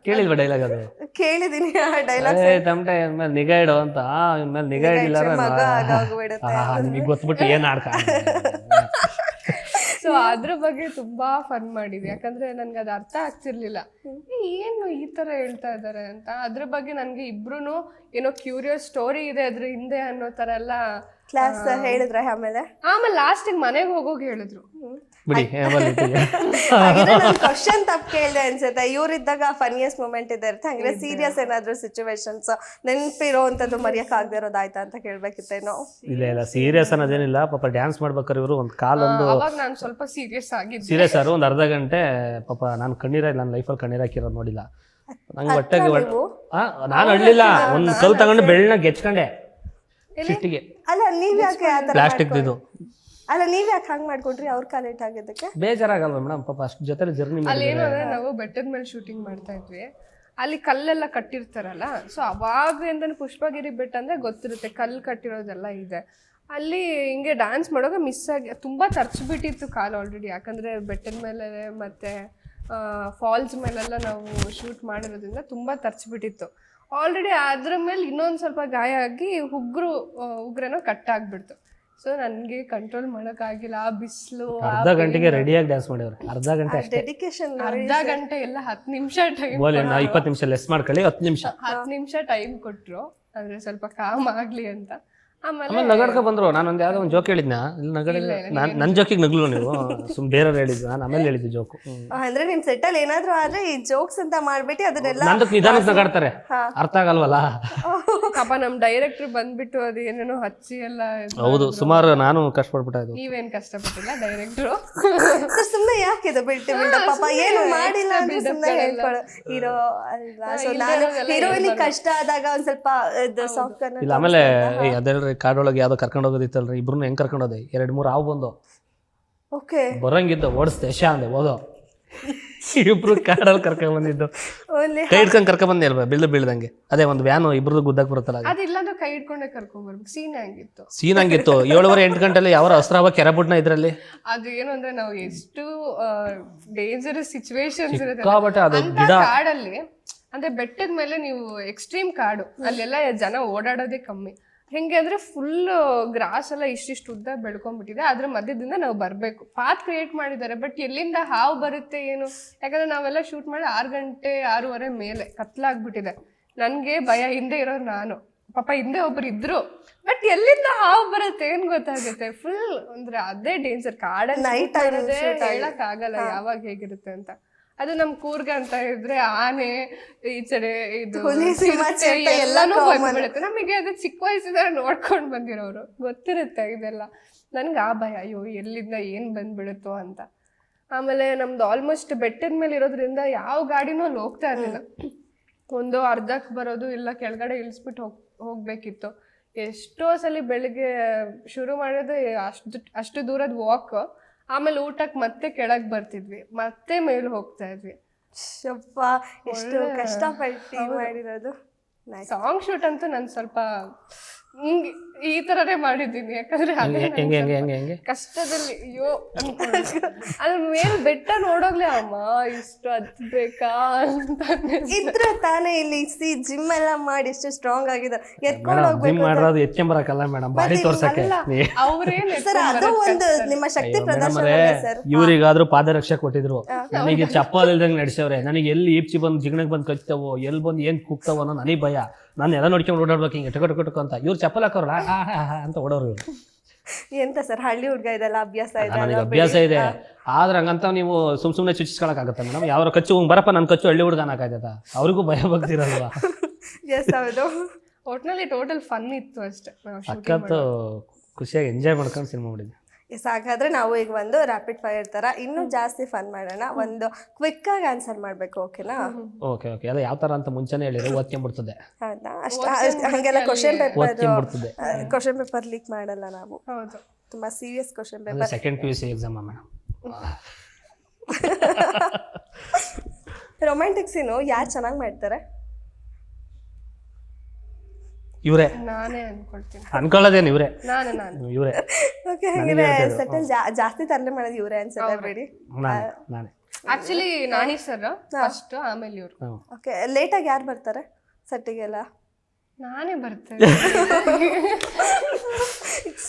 ಕೇಳಿಲ್ವಾ ಡೈಲಾಗ್? ಅದು ಕೇಳಿದೀನಿ ಆ ಡೈಲಾಗ್. ತಮಟೆ ಮೇಲೆ ನಿಗಾ ಇಡು ಅಂತ, ಮೇಲೆ ನಿಗಾ ಇಡಿಲ್ಲ ನಿಮಗೆ ಗೊತ್ಬಿಟ್ಟು ಏನ್ ಆಡ್ಕ. ಸೊ ಅದ್ರ ಬಗ್ಗೆ ತುಂಬಾ ಫನ್ ಮಾಡಿದ್ವಿ, ಯಾಕಂದ್ರೆ ನನ್ಗೆ ಅದು ಅರ್ಥ ಆಗ್ತಿರ್ಲಿಲ್ಲ, ಏನು ಈ ತರ ಹೇಳ್ತಾ ಇದಾರೆ ಅಂತ. ಅದ್ರ ಬಗ್ಗೆ ನನ್ಗೆ ಇಬ್ರುನು ಏನೋ ಕ್ಯೂರಿಯಸ್ ಸ್ಟೋರಿ ಇದೆ ಅದ್ರ ಹಿಂದೆ ಅನ್ನೋ ತರ ಎಲ್ಲ ಕ್ಲಾಸ್ ಹೇಳಿದ್ರೆ. ಆಮೇಲೆ ಲಾಸ್ಟಿಗೆ ಮನೆಗೆ ಹೋಗೋಗಿ ಹೇಳಿದ್ರು. ಬಿಡಿ, ಕ್ವಶನ್ ತಪ್ಪು ಕೇಳಿದೆ ಅನ್ಸುತ್ತೆ. ಇವ್ರಿದ್ದಾಗ ಫನ್ನಿಯೆಸ್ಟ್ ಮೂಮೆಂಟ್ ಇದೆ ಇರುತ್ತೆ, ಹಂಗೆ ಸೀರಿಯಸ್ ಏನಾದ್ರು ಸಿಚುವೇಶನ್ಸ್ ನೆನಪಿರೋ ಅಂತದ್ದು ಮರೆಯಕ್ ಆಗದೆ ಇರೋದಾಯ್ತಾ ಅಂತ ಕೇಳ್ಬೇಕಿತ್ತೇನೋ. ಇಲ್ಲ ಸೀರಿಯಸ್ ಅನ್ನೋದೇನಿಲ್ಲ. ಪಾಪ ಡ್ಯಾನ್ಸ್ ಮಾಡ್ಬೇಕಾರೆ ಇವರು ಒಂದು ಕಾಲೊಂದು, ಅವಾಗ ನಾನು ಸ್ವಲ್ಪ ಸೀರಿಯಸ್ ಆಗಿದ್ದೆ. ಸೀರಿಯಸ್ ಆದ್ರು ಒಂದು ಅರ್ಧ ಗಂಟೆ ಪಾಪ ನಾನು ನನ್ನ ಲೈಫಲ್ಲಿ ಕಣ್ಣೀರ್ ಹಾಕಿರೋದು ನೋಡಿಲ್ಲ. ನಂಗೆ ಹೊಟ್ಟೆಗೆ ನಾನು ಅಳ್ಳಿಲ್ಲ, ಒಂದು ಕಲ್ ತಗೊಂಡು ಬೆಳ್ಳನ ಗೆಚ್ಕೊಂಡೆ ಸಿಟ್ಟಿಗೆ. ಅಲ್ಲ ನೀವ್ ಯಾಕೆ ಪ್ಲಾಸ್ಟಿಕ್ ಇದು? ಅಲ್ಲ ನೀವ್ ಯಾಕೆ ಹಂಗ್ ಮಾಡ್ಕೊಂಡ್ರಿ? ಅವ್ರ ಕಾಲೇಟ್ ಆಗಿದ್ದಕ್ಕೆ ಬೇಜಾರಾಗಲ್ವ ಮೇಡಮ್? ಪಾಪ ಅಷ್ಟು ಜೊತೆ ಜರ್ನಿ ಅಲ್ಲಿ ಏನು ಅಂದ್ರೆ, ನಾವು ಬೆಟ್ಟದ ಮೇಲೆ ಶೂಟಿಂಗ್ ಮಾಡ್ತಾ ಇದ್ವಿ, ಅಲ್ಲಿ ಕಲ್ಲೆಲ್ಲ ಕಟ್ಟಿರ್ತಾರಲ್ಲ. ಸೊ ಅವಾಗಿಂದ ಪುಷ್ಪಗಿರಿ ಬೆಟ್ಟ ಅಂದ್ರೆ ಗೊತ್ತಿರುತ್ತೆ, ಕಲ್ಲು ಕಟ್ಟಿರೋದೆಲ್ಲ ಇದೆ. ಅಲ್ಲಿ ಹಿಂಗೆ ಡ್ಯಾನ್ಸ್ ಮಾಡುವಾಗ ಮಿಸ್ ಆಗಿ ತುಂಬಾ ತರ್ಚ್ಬಿಟ್ಟಿತ್ತು ಕಾಲು ಆಲ್ರೆಡಿ, ಯಾಕಂದ್ರೆ ಬೆಟ್ಟದ ಮೇಲೆ ಮತ್ತೆ ಫಾಲ್ಸ್ ಮೇಲೆಲ್ಲ ನಾವು ಶೂಟ್ ಮಾಡಿರೋದ್ರಿಂದ ತುಂಬಾ ತರ್ಚ್ಬಿಟ್ಟಿತ್ತು ಆಲ್ರೆಡಿ. ಅದ್ರ ಮೇಲೆ ಇನ್ನೊಂದು ಸ್ವಲ್ಪ ಗಾಯ ಆಗಿ ಉಗ್ರೇನೋ ಕಟ್ಟಾಗ್ಬಿಡ್ತು. ಸೊ ನನಗೆ ಕಂಟ್ರೋಲ್ ಮಾಡೋಕ್ಕಾಗಿಲ್ಲ. ಆ ಬಿಸಿಲು, ಅರ್ಧ ಗಂಟೆಗೆ ರೆಡಿಯಾಗಿ ಡ್ಯಾನ್ಸ್ ಮಾಡಿವ್ರೆ. ಅರ್ಧ ಗಂಟೆ ಅಷ್ಟೇ, ಡೆಡಿಕೇಶನ್. ಅರ್ಧ ಗಂಟೆ ಎಲ್ಲ 10 ನಿಮಿಷ ಟೈಮ್, 20 ನಿಮಿಷ ಲೆಸ್ ಮಾಡ್ಕೊಳ್ಳಿ, 10 ನಿಮಿಷ ಟೈಮ್ ಕೊಟ್ರು, ಅಂದ್ರೆ ಸ್ವಲ್ಪ ಕಾಮ್ ಆಗ್ಲಿ ಅಂತ. ಆಮೇಲೆ ನಗಡ್ಕ ಬಂದ್ರು. ನಾನು ಒಂದು ಯಾವುದೋ ಒಂದು ಜೋಕ್ ಹೇಳಿದ್ನ ಇಲ್ಲಿ ನಗಡಿದ್ರೆ ನನ್ನ ಜೋಕಿಗೆ ನಗ್ಲು ನೀವು ಬೇರೆಯವ್ರು ಹೇಳಿದ್ದು, ನಾನು ಆಮೇಲೆ ಹೇಳಿದ್ದು ಜೋಕು. ಅಂದ್ರೆ ನಿಮ್ ಸೆಟ್ಟಲ್ಲಿ ಏನಾದ್ರು ಆದ್ರೆ ಈ ಜೋಕ್ಸ್ ಅಂತ ಮಾಡ್ಬಿಟ್ಟು ಅದನ್ನೆಲ್ಲ ನಂದಕ್ಕೆ ನಿಧಾನಕ್ಕೆ ನಗಾಡ್ತಾರೆ, ಅರ್ಥ ಆಗಲ್ವಲ್ಲ. ಪಾಪ ನಮ್ ಡೈರೆಕ್ಟರ್ ಬಂದ್ಬಿಟ್ಟು ಅದು ಏನೇನೋ ಹಚ್ಚಿ ಎಲ್ಲ ಹೌದು, ಸುಮಾರು ನಾನು ಕಷ್ಟಪಡ್ಬಿಟ್ಟಾಯ್ತು. ನೀವೇನ್ ಕಷ್ಟಪಟ್ಟಿಲ್ಲ ಡೈರೆಕ್ಟ್ರು. ಸುಮ್ನೆ ಯಾಕಿದೆ ಬಿಟ್ಟು ಪಾಪ ಏನು ಮಾಡಿಲ್ಲ ಅಂದ್ರೆ ಸುಮ್ನೆ ಹೇಳ್ಕೊಳ್ಳೋ ಹೀರೋ ಅಲ್ವಾ. ಸೊ ನಾನು ಹೀರೋಯಿನ್ ಕಷ್ಟ ಆದಾಗ ಒಂದ್ ಸ್ವಲ್ಪ ಸಾಫ್ಟ್ ಇಲ್ಲ ಆಮೇಲೆ ಅದೆಲ್ರಿ ಕಾಡೊಳಗೆ ಯಾವ್ದೋ ಕರ್ಕೊಂಡು ಹೋಗೋದಿತ್ತಲ್ರಿ, ಇಬ್ರು ಹೆಂಗ್ ಕರ್ಕೊಂಡು ಹೋದೆ, 2-3 ಹಾವು ಬಂದು ಓಕೆ ಬರಂಗಿದ್ದು ಓಡಿಸ್ದೆ ಅಂದೆ ಹೋದೋ. ಇಬ್ರು ಕಾಡಲ್ಲಿ ಕರ್ಕೊಂಡ್ ಬಂದಿದ್ದು, ಓನ್ಲಿ ಕೈ ಹಿಡ್ಕೊಂಡ್ ಕರ್ಕೊಂಡ್ ಬಂದೆ ಅಲ್ವಾ ಬೀಳ್ದಂಗೆ. ಅದೇ ಒಂದು ವ್ಯಾನು ಇಬ್ರದ್ದು ಗುದ್ದಕ್ ಬರುತ್ತಲ್ಲ, ಅದಿಲ್ಲಾಂದ್ರೆ ಕೈ ಇಟ್ಕೊಂಡೆ ಕರ್ಕೊಂಡ್ಬರ್ಬೇಕು. ಸೀನ್ ಹಂಗಿತ್ತು. ಸೀನ್ ಹಂಗಿತ್ತು. 7:30-8 ಗಂಟೆಲಿ ಯಾವ ಅಸ್ರಾವ ಕೆರೆಬಿಟ್ನ ಇದ್ರಲ್ಲಿ. ಅದು ಏನು ಅಂದ್ರೆ ನಾವು ಎಷ್ಟು ಡೇಂಜರಸ್ ಸಿಚುವೇಶನ್ಸ್ ಇರುತ್ತೆ ಸಿಕ್ಕಾಪಟ್ಟೆ ಅದು ಅಂತ ಗಿಡ. ಕಾಡಲ್ಲಿ. ಅಂದ್ರೆ ಬೆಟ್ಟದ ಮೇಲೆ ನೀವು ಎಕ್ಸ್ಟ್ರೀಮ್ ಕಾಡು, ಅಲ್ಲೆಲ್ಲ ಜನ ಓಡಾಡೋದೇ ಕಮ್ಮಿ. ಹೆಂಗೆ ಅಂದ್ರೆ ಫುಲ್ ಗ್ರಾಸ್ ಎಲ್ಲ ಇಷ್ಟಿಷ್ಟು ಉದ್ದ ಬೆಳ್ಕೊಂಡ್ಬಿಟ್ಟಿದೆ, ಅದ್ರ ಮಧ್ಯದಿಂದ ನಾವು ಬರ್ಬೇಕು. ಪಾತ್ ಕ್ರಿಯೇಟ್ ಮಾಡಿದ್ದಾರೆ, ಬಟ್ ಎಲ್ಲಿಂದ ಹಾವು ಬರುತ್ತೆ ಏನು, ಯಾಕಂದ್ರೆ ನಾವೆಲ್ಲ ಶೂಟ್ ಮಾಡಿ 6 ಗಂಟೆ 6:30 ಮೇಲೆ ಕತ್ಲಾಗ್ಬಿಟ್ಟಿದೆ. ನನ್ಗೆ ಭಯ, ಹಿಂದೆ ಇರೋರು ನಾನು, ಪಾಪ ಹಿಂದೆ ಒಬ್ರು ಇದ್ರು, ಬಟ್ ಎಲ್ಲಿಂದ ಹಾವು ಬರುತ್ತೆ ಏನ್ ಗೊತ್ತಾಗುತ್ತೆ. ಫುಲ್ ಅಂದ್ರೆ ಅದೇ ಡೇಂಜರ್ ಕಾಡಲ್ಲಿ ಹೇಳಕ್ ಆಗಲ್ಲ ಯಾವಾಗ ಹೇಗಿರುತ್ತೆ ಅಂತ. ಅದು ನಮ್ ಕೂರ್ಗ ಅಂತ ಇದ್ರೆ ಆನೆ, ಈಚೆಡೆ ಇದು ಎಲ್ಲಾನು ಬೀಳುತ್ತೆ. ನಮಗೆ ಅದು ಚಿಕ್ಕ ವಯಸ್ಸಿಂದ ನೋಡ್ಕೊಂಡ್ ಬಂದಿರೋರು ಗೊತ್ತಿರುತ್ತೆ ಇದೆಲ್ಲ. ನನ್ಗೆ ಆ ಭಯ, ಅಯ್ಯೋ ಎಲ್ಲಿಂದ ಏನ್ ಬಂದ್ಬಿಡುತ್ತೋ ಅಂತ. ಆಮೇಲೆ ನಮ್ದು ಆಲ್ಮೋಸ್ಟ್ ಬೆಟ್ಟದ ಮೇಲೆ ಇರೋದ್ರಿಂದ ಯಾವ ಗಾಡಿನೂ ಅಲ್ಲಿ ಹೋಗ್ತಾ ಇರ್ಲಿಲ್ಲ. ಒಂದು ಅರ್ಧಕ್ಕೆ ಬರೋದು, ಇಲ್ಲ ಕೆಳಗಡೆ ಇಳಿಸ್ಬಿಟ್ಟು ಹೋಗ್ಬೇಕಿತ್ತು. ಎಷ್ಟೋ ಸಲ ಬೆಳಿಗ್ಗೆ ಶುರು ಮಾಡೋದು ಅಷ್ಟು ದೂರದ ವಾಕ್, ಆಮೇಲೆ ಊಟಕ್ಕೆ ಮತ್ತೆ ಕೆಳಗೆ ಬರ್ತಿದ್ವಿ, ಮತ್ತೆ ಮೇಲೆ ಹೋಗ್ತಾ ಇದ್ವಿ. ಎಷ್ಟು ಕಷ್ಟಪಟ್ಟು ಮಾಡಿರೋದು. ಸಾಂಗ್ ಶೂಟ್ ಅಂತೂ ನಾನು ಸ್ವಲ್ಪ ಹಿಂಗೆ ಈ ತರನೇ ಮಾಡಿದ್ದೀನಿ, ಯಾಕಂದ್ರೆ ಅದೇ ಕಷ್ಟದಲ್ಲಿ ಅಯ್ಯೋ ಅದ್ರ ಮೇಲೆ ಬೆಟ್ಟ ನೋಡೋಗ್ಲೇ ಅಮ್ಮ ಇಷ್ಟು ಹತ್ಬೇಕಾ ಅಂತ ಇದ್ರೆ ತಾನೇ. ಇಲ್ಲಿ ಜಿಮ್ ಎಲ್ಲ ಮಾಡಿ ಎಷ್ಟು ಸ್ಟ್ರಾಂಗ್ ಆಗಿದ್ದಾರೆ, ಎತ್ಕೊಂಡು ಹೋಗ್ಬೇಕು. ಅವ್ರೇನ್ ಸರ್ ಅದು ಒಂದು ನಿಮ್ಮ ಶಕ್ತಿ ಪ್ರದರ್ಶನ ಸರ್. ಇವ್ರಿಗಾದ್ರೂ ಪಾದರಕ್ಷೆ ಕೊಟ್ಟಿದ್ರು, ನನಗೆ ಚಪ್ಪಲ್ ಇಲ್ದಂಗೆ ನಡೆಸವ್ರೆ. ನನಗೆ ಎಲ್ಲಿ ಈಪ್ಸಿ ಬಂದು ಜಿಗಣಗ್ ಬಂದು ಕಚ್ತಾವೋ, ಎಲ್ಲಿ ಬಂದು ಏನ್ ಕೂಗ್ತಾವೋ ಅನ್ನೋ ನನಗೆ ಭಯ. ನಾನು ಎಲ್ಲ ನೋಡ್ಕೊಂಡು ಓಡಾಡ್ಬೇಕು ಹಿಂಗೆ ಟೊಕಟೊಕ ಅಂತ. ಇವ್ರು ಚಪ್ಪಲ್ ಹಾಕೋರಲ್ಲ ಅಂತ ಓಡೋರು ಇವ್ರು. ಎಂತ ಸರ್ ಹಳ್ಳಿ ಹುಡ್ಗ ಇದೆಲ್ಲ ಅಭ್ಯಾಸ ಇದೆ. ನನಗೆ ಅಭ್ಯಾಸ ಇದೆ, ಆದ್ರೆ ಹಂಗಂತ ನೀವು ಸುಮ್ನೆ ಚುಚ್ಚಿಸ್ಕೊಳಕ್ ಆಗುತ್ತೆ ಮೇಡಮ್. ಯಾವ್ರ ಕಚ್ಚು ಬರಪ್ಪ ನನ್ ಕಚ್ಚು ಹಳ್ಳಿ ಹುಡ್ಗ ಅನ್ನಕಾಯ್ತದ, ಅವ್ರಿಗೂ ಭಯ ಬರ್ತಿರಲ್ವಾ. ಹೌದು, ಒಟ್ನಲ್ಲಿ ಟೋಟಲ್ ಫನ್ ಇತ್ತು ಅಷ್ಟೇ. ಸಖತ್ತು ಖುಷಿಯಾಗಿ ಎಂಜಾಯ್ ಮಾಡ್ಕೊಂಡು ಸಿನಿಮಾ ಮಾಡಿದ್ವಿ. ಹಾಗಾದ್ರೆ ನಾವು ಈಗ ಒಂದು ರ್ಯಾಪಿಡ್ ಫೈರ್ ತರ ಇನ್ನೂ ಜಾಸ್ತಿ ಫನ್ ಮಾಡೋಣ. ಒಂದು ಕ್ವಿಕ್ ಆಗಿ ಆನ್ಸರ್ ಮಾಡ್ಬೇಕು, ಓಕೆನಾ? Okay okay. ಅದೇ ಯಾವ ತರ ಅಂತ ಮುಂಚೆನೇ ಹೇಳಿದ್ರೆ ಓದ್ಕೊಂಡ್ಬಿಡ್ತದೆ. ಹೌದಾ? ಹಂಗೆಲ್ಲ ಕ್ವಶನ್ ಪೇಪರ್ ಲೀಕ್ ಮಾಡಲ್ಲ ನಾವು. ಹೌದು, ತುಂಬಾ serious question paper. Second PUC exam madam. Romantic scene ಯಾರು ಚೆನ್ನಾಗಿ ಮಾಡ್ತಾರೆ? ಇವರೇ. ನಾನೇ ಅನ್ಕೊಳ್ತೀನಿ. ಅನ್ಕೊಳ್ಳೋದೇನು ಇವರೇ? ನಾನು ಇವರೇ. ಓಕೆ, ಹಾಗಾದ್ರೆ ಸೆಟಲ್ ಜಾಸ್ತಿ ತರಲೆ ಮಾಡೋದು ಇವರೇ ಅನ್ಸುತ್ತೆ ಬಿಡಿ. ನಾನೇ ಆಕ್ಚುಲಿ ನಾನಿ ಸರ್ ಫಸ್ಟ್, ಆಮೇಲೆ ಇವರು. ಓಕೆ, ಲೇಟ್ ಆಗಿ ಯಾರು ಬರ್ತಾರೆ ಸೆಟ್ಟಿಗೆಲ್ಲ? ನಾನೇ ಬರ್ತೇನೆ.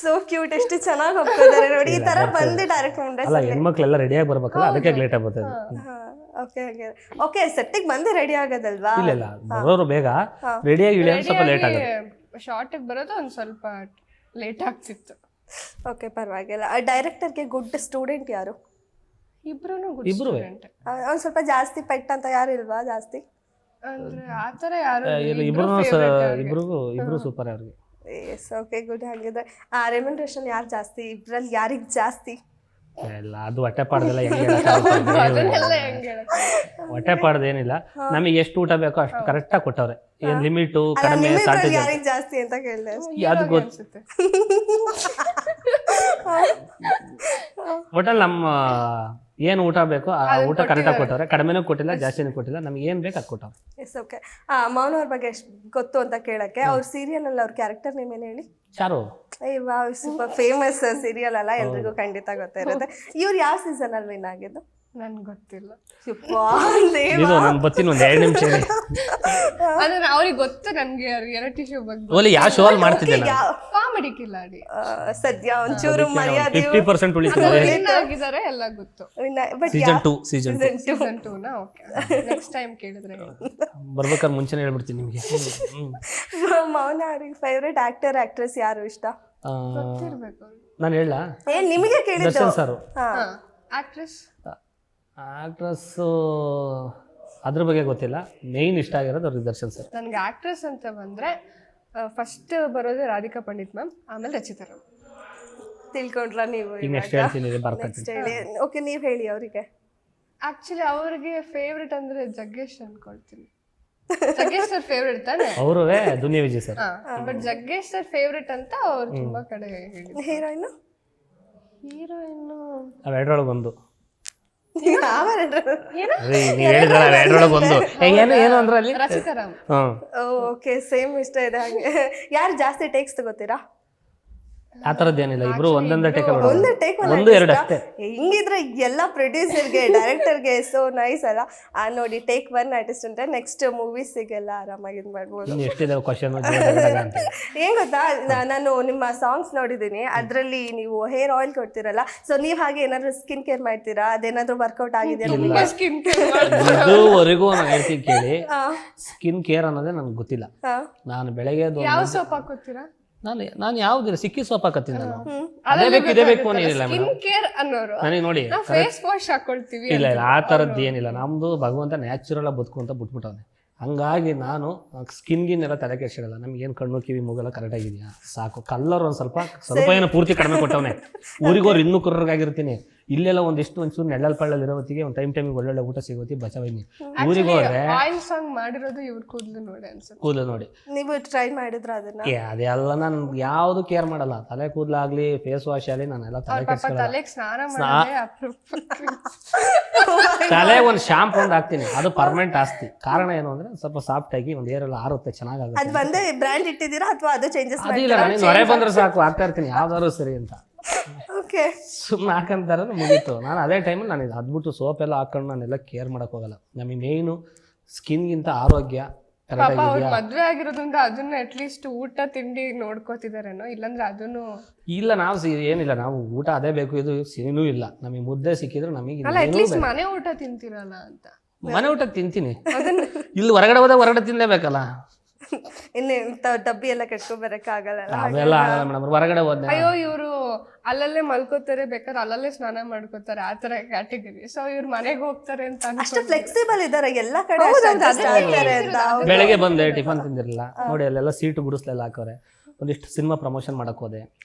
ಸೋ ಕ್ಯೂಟ್, ಎಷ್ಟು ಚೆನ್ನಾಗಿ ಹೋಗ್ತಿದ್ದಾರೆ ನೋಡಿ. ಈ ತರ ಬಂದು ಡೈರೆಕ್ಟ್ ಮುಂದೆ ಅಲ್ಲ, ಹೆಣ್ಮಕ್ಳೆಲ್ಲ ರೆಡಿಯಾಗಿ ಬರ್ಬೇಕಲ್ಲ, ಅದಕ್ಕೆ ಲೇಟ್ ಆಗ್ಬರ್ತದೆ. ಓಕೆ ಓಕೆ, ಸೆಟ್ಟಿಗೆ ಬಂದು ರೆಡಿ ಆಗೋದಲ್ವಾ? ಇಲ್ಲ ಇಲ್ಲ, ಬರೋರು ಬೇಗ ರೆಡಿಯಾಗಿ ಇಳಿಯೋದು ಸ್ವಲ್ಪ ಲೇಟ್ ಆಗುತ್ತೆ. ಶಾರ್ಟಿಗೆ ಬರೋದು ಒಂದು ಸ್ವಲ್ಪ ಲೇಟ್ ಆಗ್ತಿತ್ತು. ಓಕೆ, ಪರವಾಗಿಲ್ಲ. ಡೈರೆಕ್ಟರ್ಗೆ ಗುಡ್ ಸ್ಟೂಡೆಂಟ್ ಯಾರು? ಇಬ್ರು. ಅವ್ನು ಸ್ವಲ್ಪ ಜಾಸ್ತಿ ಪೆಟ್ ಅಂತ ಯಾರು ಇಲ್ವಾ ಜಾಸ್ತಿ? ಅಂದ್ರೆ ಆತರ ಯಾರು ಇಬ್ರು ಸೂಪರ್ ಅವ್ರಿಗೆ. Yes, okay, good. ಹಾಗಿದ್ರೆ ರೆಮ್ಯುನರೇಷನ್ ಯಾರು ಜಾಸ್ತಿ ಇಬ್ರಲ್ಲಿ? ಯಾರಿಗೆ ಜಾಸ್ತಿ? ಇಲ್ಲ, ಅದು ಹೊಟ್ಟೆ ಪಾಡ್ದೆಲ್ಲ ಹೊಟ್ಟೆ ಪಾಡ್ದೇನಿಲ್ಲ. ನಮಗೆ ಎಷ್ಟು ಊಟ ಬೇಕೋ ಅಷ್ಟು ಕರೆಕ್ಟಾಗಿ ಕೊಟ್ಟವ್ರೆ. ಏನ್ ಲಿಮಿಟು ಕಡಿಮೆ ಯಾರಿಗೆ ಜಾಸ್ತಿ ಅಂತ ಕೇಳಿದೆ. ಅದು ಗೊತ್ತು. ಹೋಟೆಲ್ ನಮ್ಮ ಏನು ಊಟ ಬೇಕೋ ಆ ಊಟ ಕರೆಕ್ಟಾಗಿ ಕೊಟ್ಟವ್ರೆ. ಕಡಿಮೆನೂ ಕೊಟ್ಟಿಲ್ಲ, ಜಾಸ್ತಿನೂ ಕೊಟ್ಟಿಲ್ಲ. ನಮ್ಗೆ ಏನ್ ಬೇಕು ಅದು ಕೊಟ್ಟವ್ರೆ. Yes, okay. ಮೌನ ಅವ್ರ ಬಗ್ಗೆ ಎಷ್ಟು ಗೊತ್ತು ಅಂತ ಕೇಳಕ್ಕೆ, ಅವ್ರ ಸೀರಿಯಲ್ ಅಲ್ಲಿ ಅವ್ರ ಕ್ಯಾರೆಕ್ಟರ್ ನೇಮ್ ಏನು ಹೇಳಿ? ಚಾರು. ಸೂಪರ್ ಫೇಮಸ್ ಸೀರಿಯಲ್ ಅಲ್ಲ, ಎಲ್ರಿಗೂ ಖಂಡಿತ ಗೊತ್ತಿರುತ್ತೆ. ಇವ್ರು ಯಾವ ಸೀಸನ್ ಅಲ್ಲಿ ವಿನ್ ಆಗಿದ್ದು? ನನ್ಗೆ ಗೊತ್ತಿಲ್ಲ. ಇದು ನಾನು ಬರ್ತೀನಿ ಒಂದು 2 ನಿಮಿಷ ಇರಿ. ಅಂದ್ರೆ ಅವ್ರಿಗೆ ಗೊತ್ತು ನನ್ಗೆ ರಿಯಾಲಿಟಿ ಶೋ ಬಗ್ಗೆ. ಓಲಿ ಯಾವ ಶೋ ಅಲ್ಲಿ ಮಾಡ್ತಿದ್ದೆ ನಾನು? ಕಾಮಿಡಿ ಕಿಲಾಡಿ. ಸದ್ಯ ಒಂಚೂರು ಮರ್ಯಾದೆ 50% ಉಳಿತದೆ. ಆಗಿದ್ದಾರೆ ಎಲ್ಲ ಗೊತ್ತು. Season 2 season 2 okay. Next time ಕೇಳಿದ್ರೆ ಬರ್ಬೇಕಾದ್ರೆ ಮುಂಚೆನೇ ಹೇಳ್ಬಿಡ್ತೀನಿ ನಿಮಗೆ. ಮೌನ ಅವ್ರಿಗೆ ಫೇವ್ರೆಟ್ ಆಕ್ಟರ್ ಆಕ್ಟ್ರೆಸ್ ಯಾರು ಇಷ್ಟ? ಗೊತ್ತಿರ್ಬೇಕು. ನಾನು ಹೇಳ ನಿಮಗೆ ಕೇಳಿದ್ದು. ದರ್ಶನ್ ಸರ್. ಆಕ್ಟ್ರೆಸ್ ಆಕ್ಟ್ರೆಸ್ಸು ಅದ್ರ ಬಗ್ಗೆ ಗೊತ್ತಿಲ್ಲ. ಮೇಯ್ನ್ ಇಷ್ಟ ಆಗಿರೋದು ಅವ್ರಿಗೆ ದರ್ಶನ್ ಸರ್. ನನಗೆ ಆಕ್ಟ್ರೆಸ್ ಅಂತ ಬಂದರೆ ಫಸ್ಟ್ ಬರೋದು ರಾಧಿಕಾ ಪಂಡಿತ್ ಮ್ಯಾಮ್, ಆಮೇಲೆ ರಚಿತಾ ರಾಮ್. ತಿಳ್ಕೊಂಡ್ರ ನೀವು? ಈಗ ನೆಕ್ಸ್ಟ್ ಹೇಳ್ತೀನಿ ಬರ್ಕೊಳ್ತೀನಿ. ಹೇಳಿ. ಓಕೆ, ನೀವು ಹೇಳಿ ಅವರಿಗೆ. ಆ್ಯಕ್ಚುಲಿ ಅವ್ರಿಗೆ ಫೇವ್ರೆಟ್ ಅಂದರೆ ಜಗ್ಗೇಶ್ ಅನ್ಕೊಳ್ತೀನಿ. ಜಗ್ಗೇಶ್ ಸರ್ ಫೇವ್ರೆಟ್ ತಾನೆ? ಅವರುವೇ Duniya Vijay sir. But Jaggesh sir favourite ಅಂತ ಅವ್ರು ತುಂಬಾ ಕಡೆ ಹೇಳಿದ್ರು. ಹೀರೋಯಿನ್ ಅವೆರಡರೊಳಗೆ ಒಂದು. ಏನು ನೀವು ಹೇಳಿದ್ರಲ್ಲ ಅವೆರಡರೊಳಗೆ ಒಂದು. ಏನು ಅಂದ್ರೆ ಅಲ್ಲಿ ರಚಿತಾ ರಾಮ್. ಓಕೆ, ಸೇಮ್ ಇಷ್ಟ ಇದೆ. ಹಾಗೆ ಯಾರು ಜಾಸ್ತಿ ಟೇಕ್ಸ್ ತಗೋತೀರಾ? ಆ ಥರದ್ದೇನಿಲ್ಲ, ಇಬ್ರು ಒಂದೊಂದೇ ಟೇಕ್ ಒಂದೇ ಟೇಕ್, ಒಂದು ಎರಡು ಅಷ್ಟೇ. ಹಿಂಗಿದ್ರೆ ಎಲ್ಲ ಪ್ರೊಡ್ಯೂಸರ್ಗೆ ಡೈರೆಕ್ಟರ್ಗೆ ಸೋ ನೈಸ್ ಅಲ್ಲ. ನೋಡಿ, ಟೇಕ್ 1 ಆರ್ಟಿಸ್ಟ್ ಅಂತ ನೆಕ್ಸ್ಟ್ ಮೂವೀಸಿಗೆಲ್ಲ ಆರಾಮಾಗಿ ಇದು ಮಾಡ್ಬೋದು. ಇನ್ನು ಎಷ್ಟಿದೆ ಕ್ವಶನ್ ಅಂತ ಏನ್ ಗೊತ್ತಾ, ನಾನು ನಿಮ್ಮ ಸಾಂಗ್ಸ್ ನೋಡಿದ್ದೀನಿ, ಅದರಲ್ಲಿ ನೀವು ಹೇರ್ ಆಯಿಲ್ ಕೊಡ್ತೀರಲ್ಲ, ಸೊ ನೀವು ಹಾಗೆ ಏನಾದ್ರು ಸ್ಕಿನ್ ಕೇರ್ ಮಾಡ್ತೀರಾ? ಅದೇನಾದ್ರು ವರ್ಕೌಟ್ ಆಗಿದೆಯಾ? ಸ್ಕಿನ್ ಇದುವರೆಗೂ ನಾನು ಹೇಳ್ತೀನಿ ಕೇಳಿ, ಸ್ಕಿನ್ ಕೇರ್ ಅನ್ನೋದೇ ನನಗೆ ಗೊತ್ತಿಲ್ಲ. ನಾನು ಬೆಳಗ್ಗೆ ಯಾವ ಸೋಪ್ ಹಾಕೋತೀರಾ? ನಾನು ಯಾವ್ದಿಲ್ಲ ಸಿಕ್ಕಿ ಸೋಪ್ ಹಾಕತ್ತೀನಿ ನಾನು. ಅದೇ ಬೇಕು ಇದೇ ಬೇಕು ಏನಿಲ್ಲ ಮೇಡಮ್. ಸ್ಕಿನ್ ಕೇರ್ ಅನ್ನೋರು ನನಗೆ ನೋಡಿ ಫೇಸ್ ವಾಶ್ ಹಾಕೊಳ್ತೀವಿ. ಇಲ್ಲ ಆ ಥರದ್ದು ಏನಿಲ್ಲ. ನಮ್ದು ಭಗವಂತ ನ್ಯಾಚುರಲ್ ಆಗಿ ಬದುಕು ಅಂತ ಬಿಟ್ಬಿಟ್ಟವನೆ. ಹಂಗಾಗಿ ನಾನು ಸ್ಕಿನ್ಗಿನ್ನೆಲ್ಲ ತಲೆ ಕೆಡ್ಸಿಡಲ್ಲ. ನಮ್ಗೇನು ಕಣ್ಣು ಕಿವಿ ಮೂಗೆಲ್ಲ ಕರೆಕ್ಟ್ ಆಗಿದೆಯಾ ಸಾಕು. ಕಲ್ಲರ್ ಒಂದು ಸ್ವಲ್ಪ ಏನೋ ಪೂರ್ತಿ ಕಡಿಮೆ ಕೊಟ್ಟವನೆ. ಊರಿಗೋರು ಇನ್ನೂ ಕುರ್ರಗಾಗಿರ್ತೀನಿ. ಇಲ್ಲೆಲ್ಲ ಒಂಚೂರು ನೆಳ್ಳಲ್ ಪಳ್ಳಲ್ ಇರೋ ಹೊತ್ತಿಗೆ ಒಂದು ಟೈಮಿಗೆ ಒಳ್ಳೊಳ್ಳೆ ಊಟ ಸಿಗೋತಿ ಬಚಾವೈನಿ. ಊರಿಗೆ ಹೋದ್ರೆ ಆಯಿಲ್ ಸಾಂಗ್ ಮಾಡಿರೋದು ಇವ್ರ ಕೂದಲು ನೋಡಿ ಅನ್ಸುತ್ತೆ. ಕೂದಲು ನೋಡಿ ನೀವು ಟ್ರೈ ಮಾಡಿದ್ರ ಅದನ್ನ? ಅದೆಲ್ಲ ನಾನು ಯಾವುದು ಕೇರ್ ಮಾಡಲ್ಲ. ತಲೆ ಕೂದಲಾಗ್ಲಿ ಫೇಸ್ ವಾಶ್ ಆಗಲಿ ನಾನೆಲ್ಲ ತಲೆ ಕೆಡ್ಸ್ಕೊಳ್ಳಲ್ಲ. ತಲೆಗೆ ಸ್ನಾನ ಮಾಡಿದ್ರೆ ತಲೆ ಒಂದು ಶಾಂಪು ಒಂದು ಹಾಕ್ತೀನಿ, ಅದು ಪರ್ಮನೆಂಟ್ ಆಸ್ತಿ. ಕಾರಣ ಏನು ಅಂದ್ರೆ ಸ್ವಲ್ಪ ಸಾಫ್ಟ್ ಆಗಿ ಒಂದು ಏರೆಲ್ಲ ಆರುತ್ತೆ, ಚೆನ್ನಾಗುತ್ತೆ. ಅದು ಬಂದೇ ಬ್ರ್ಯಾಂಡ್ ಇಟ್ಟಿದ್ದೀರಾ ಅಥವಾ ಅದು ಚೇಂಜಸ್? ಅದಿಲ್ಲ, ನನಗೆ ಹೊರೆ ಬಂದ್ರೆ ಸಾಕು ಹಾಕ್ತಾ ಇರ್ತೀನಿ ಯಾವ್ದಾದ್ರು ಸರಿ ಅಂತ. ಓಕೆ, ಸುಮ್ಮನೆ ಹಾಕಂತಾರೆ ಮುಗೀತು. ನಾನು ಅದೇ ಟೈಮಲ್ಲಿ ನಾನು ಇದು ಅದ್ಬಿಟ್ಟು ಸೋಪ್ ಎಲ್ಲ ಹಾಕೊಂಡು ನಾನೆಲ್ಲ ಕೇರ್ ಮಾಡಕ್ ಹೋಗಲ್ಲ. ನಮಗೆ ಮೇಯ್ನು ಸ್ಕಿನ್ಗಿಂತ ಆರೋಗ್ಯ ಪಾಪ ಅವ್ರು ಮದ್ವೆ ಆಗಿರೋದ್ರಿಂದ ಅದನ್ನ ಅಟ್ಲೀಸ್ಟ್ ಊಟ ತಿಂಡಿ ನೋಡ್ಕೋತಿದಾರೇನೋ, ಇಲ್ಲಾಂದ್ರೆ ಅದನ್ನು ಇಲ್ಲ. ನಾವು ಏನಿಲ್ಲ, ನಾವು ಊಟ ಅದೇ ಬೇಕು, ಇದು ಏನೂ ಇಲ್ಲ. ನಮಗೆ ಮುದ್ದೆ ಸಿಕ್ಕಿದ್ರೆ ನಮಗೆ ಅಟ್ಲೀಸ್ಟ್ ಮನೆ ಊಟ ತಿಂತಿರಲ್ಲ ಅಂತ. ಮನೆ ಊಟ ತಿಂತೀನಿ, ಇಲ್ಲಿ ಹೊರಗಡೆ ಹೋದಾಗ ಹೊರಗಡೆ ತಿನ್ಲೇಬೇಕಲ್ಲ. ಇನ್ನು ಡಬ್ಬಿ ಎಲ್ಲ ಕಟ್ಕೊಂಡ್ ಬರಕ್ ಆಗಲ್ಲ. ಅವೆಲ್ಲ ಆಗಲ್ಲ ಮೇಡಮ್. ಹೊರಗಡೆ ಹೋದ್ನೆ ಅಯ್ಯೋ ಇವರು ಅಲ್ಲಲ್ಲೇ ಮಲ್ಕೋತಾರೆ, ಬೇಕಾದ್ರೆ ಅಲ್ಲಲ್ಲೇ ಸ್ನಾನ ಮಾಡ್ಕೋತಾರೆ, ಆ ತರ ಕ್ಯಾಟಗರಿ. ಸೊ ಇವ್ರು ಮನೆಗೆ ಹೋಗ್ತಾರೆ ಅಂತ ಅಷ್ಟು ಫ್ಲೆಕ್ಸಿಬಲ್ ಇದಾರೆ ಎಲ್ಲ ಕಡೆ. ಬೆಳಗ್ಗೆ ಬಂದೆ ಟಿಫನ್ ತಿಂದಿರಲಿಲ್ಲ ನೋಡಿ, ಅಲ್ಲೆಲ್ಲ ಸೀಟು ಗುಡಿಸ್ಲೆಲ್ಲ ಹಾಕೋರೆ. ಒಂದಿಷ್ಟು ಸಿನಿಮಾ ಪ್ರಮೋಷನ್ ಮಾಡಕ್ ಹೋದೆ,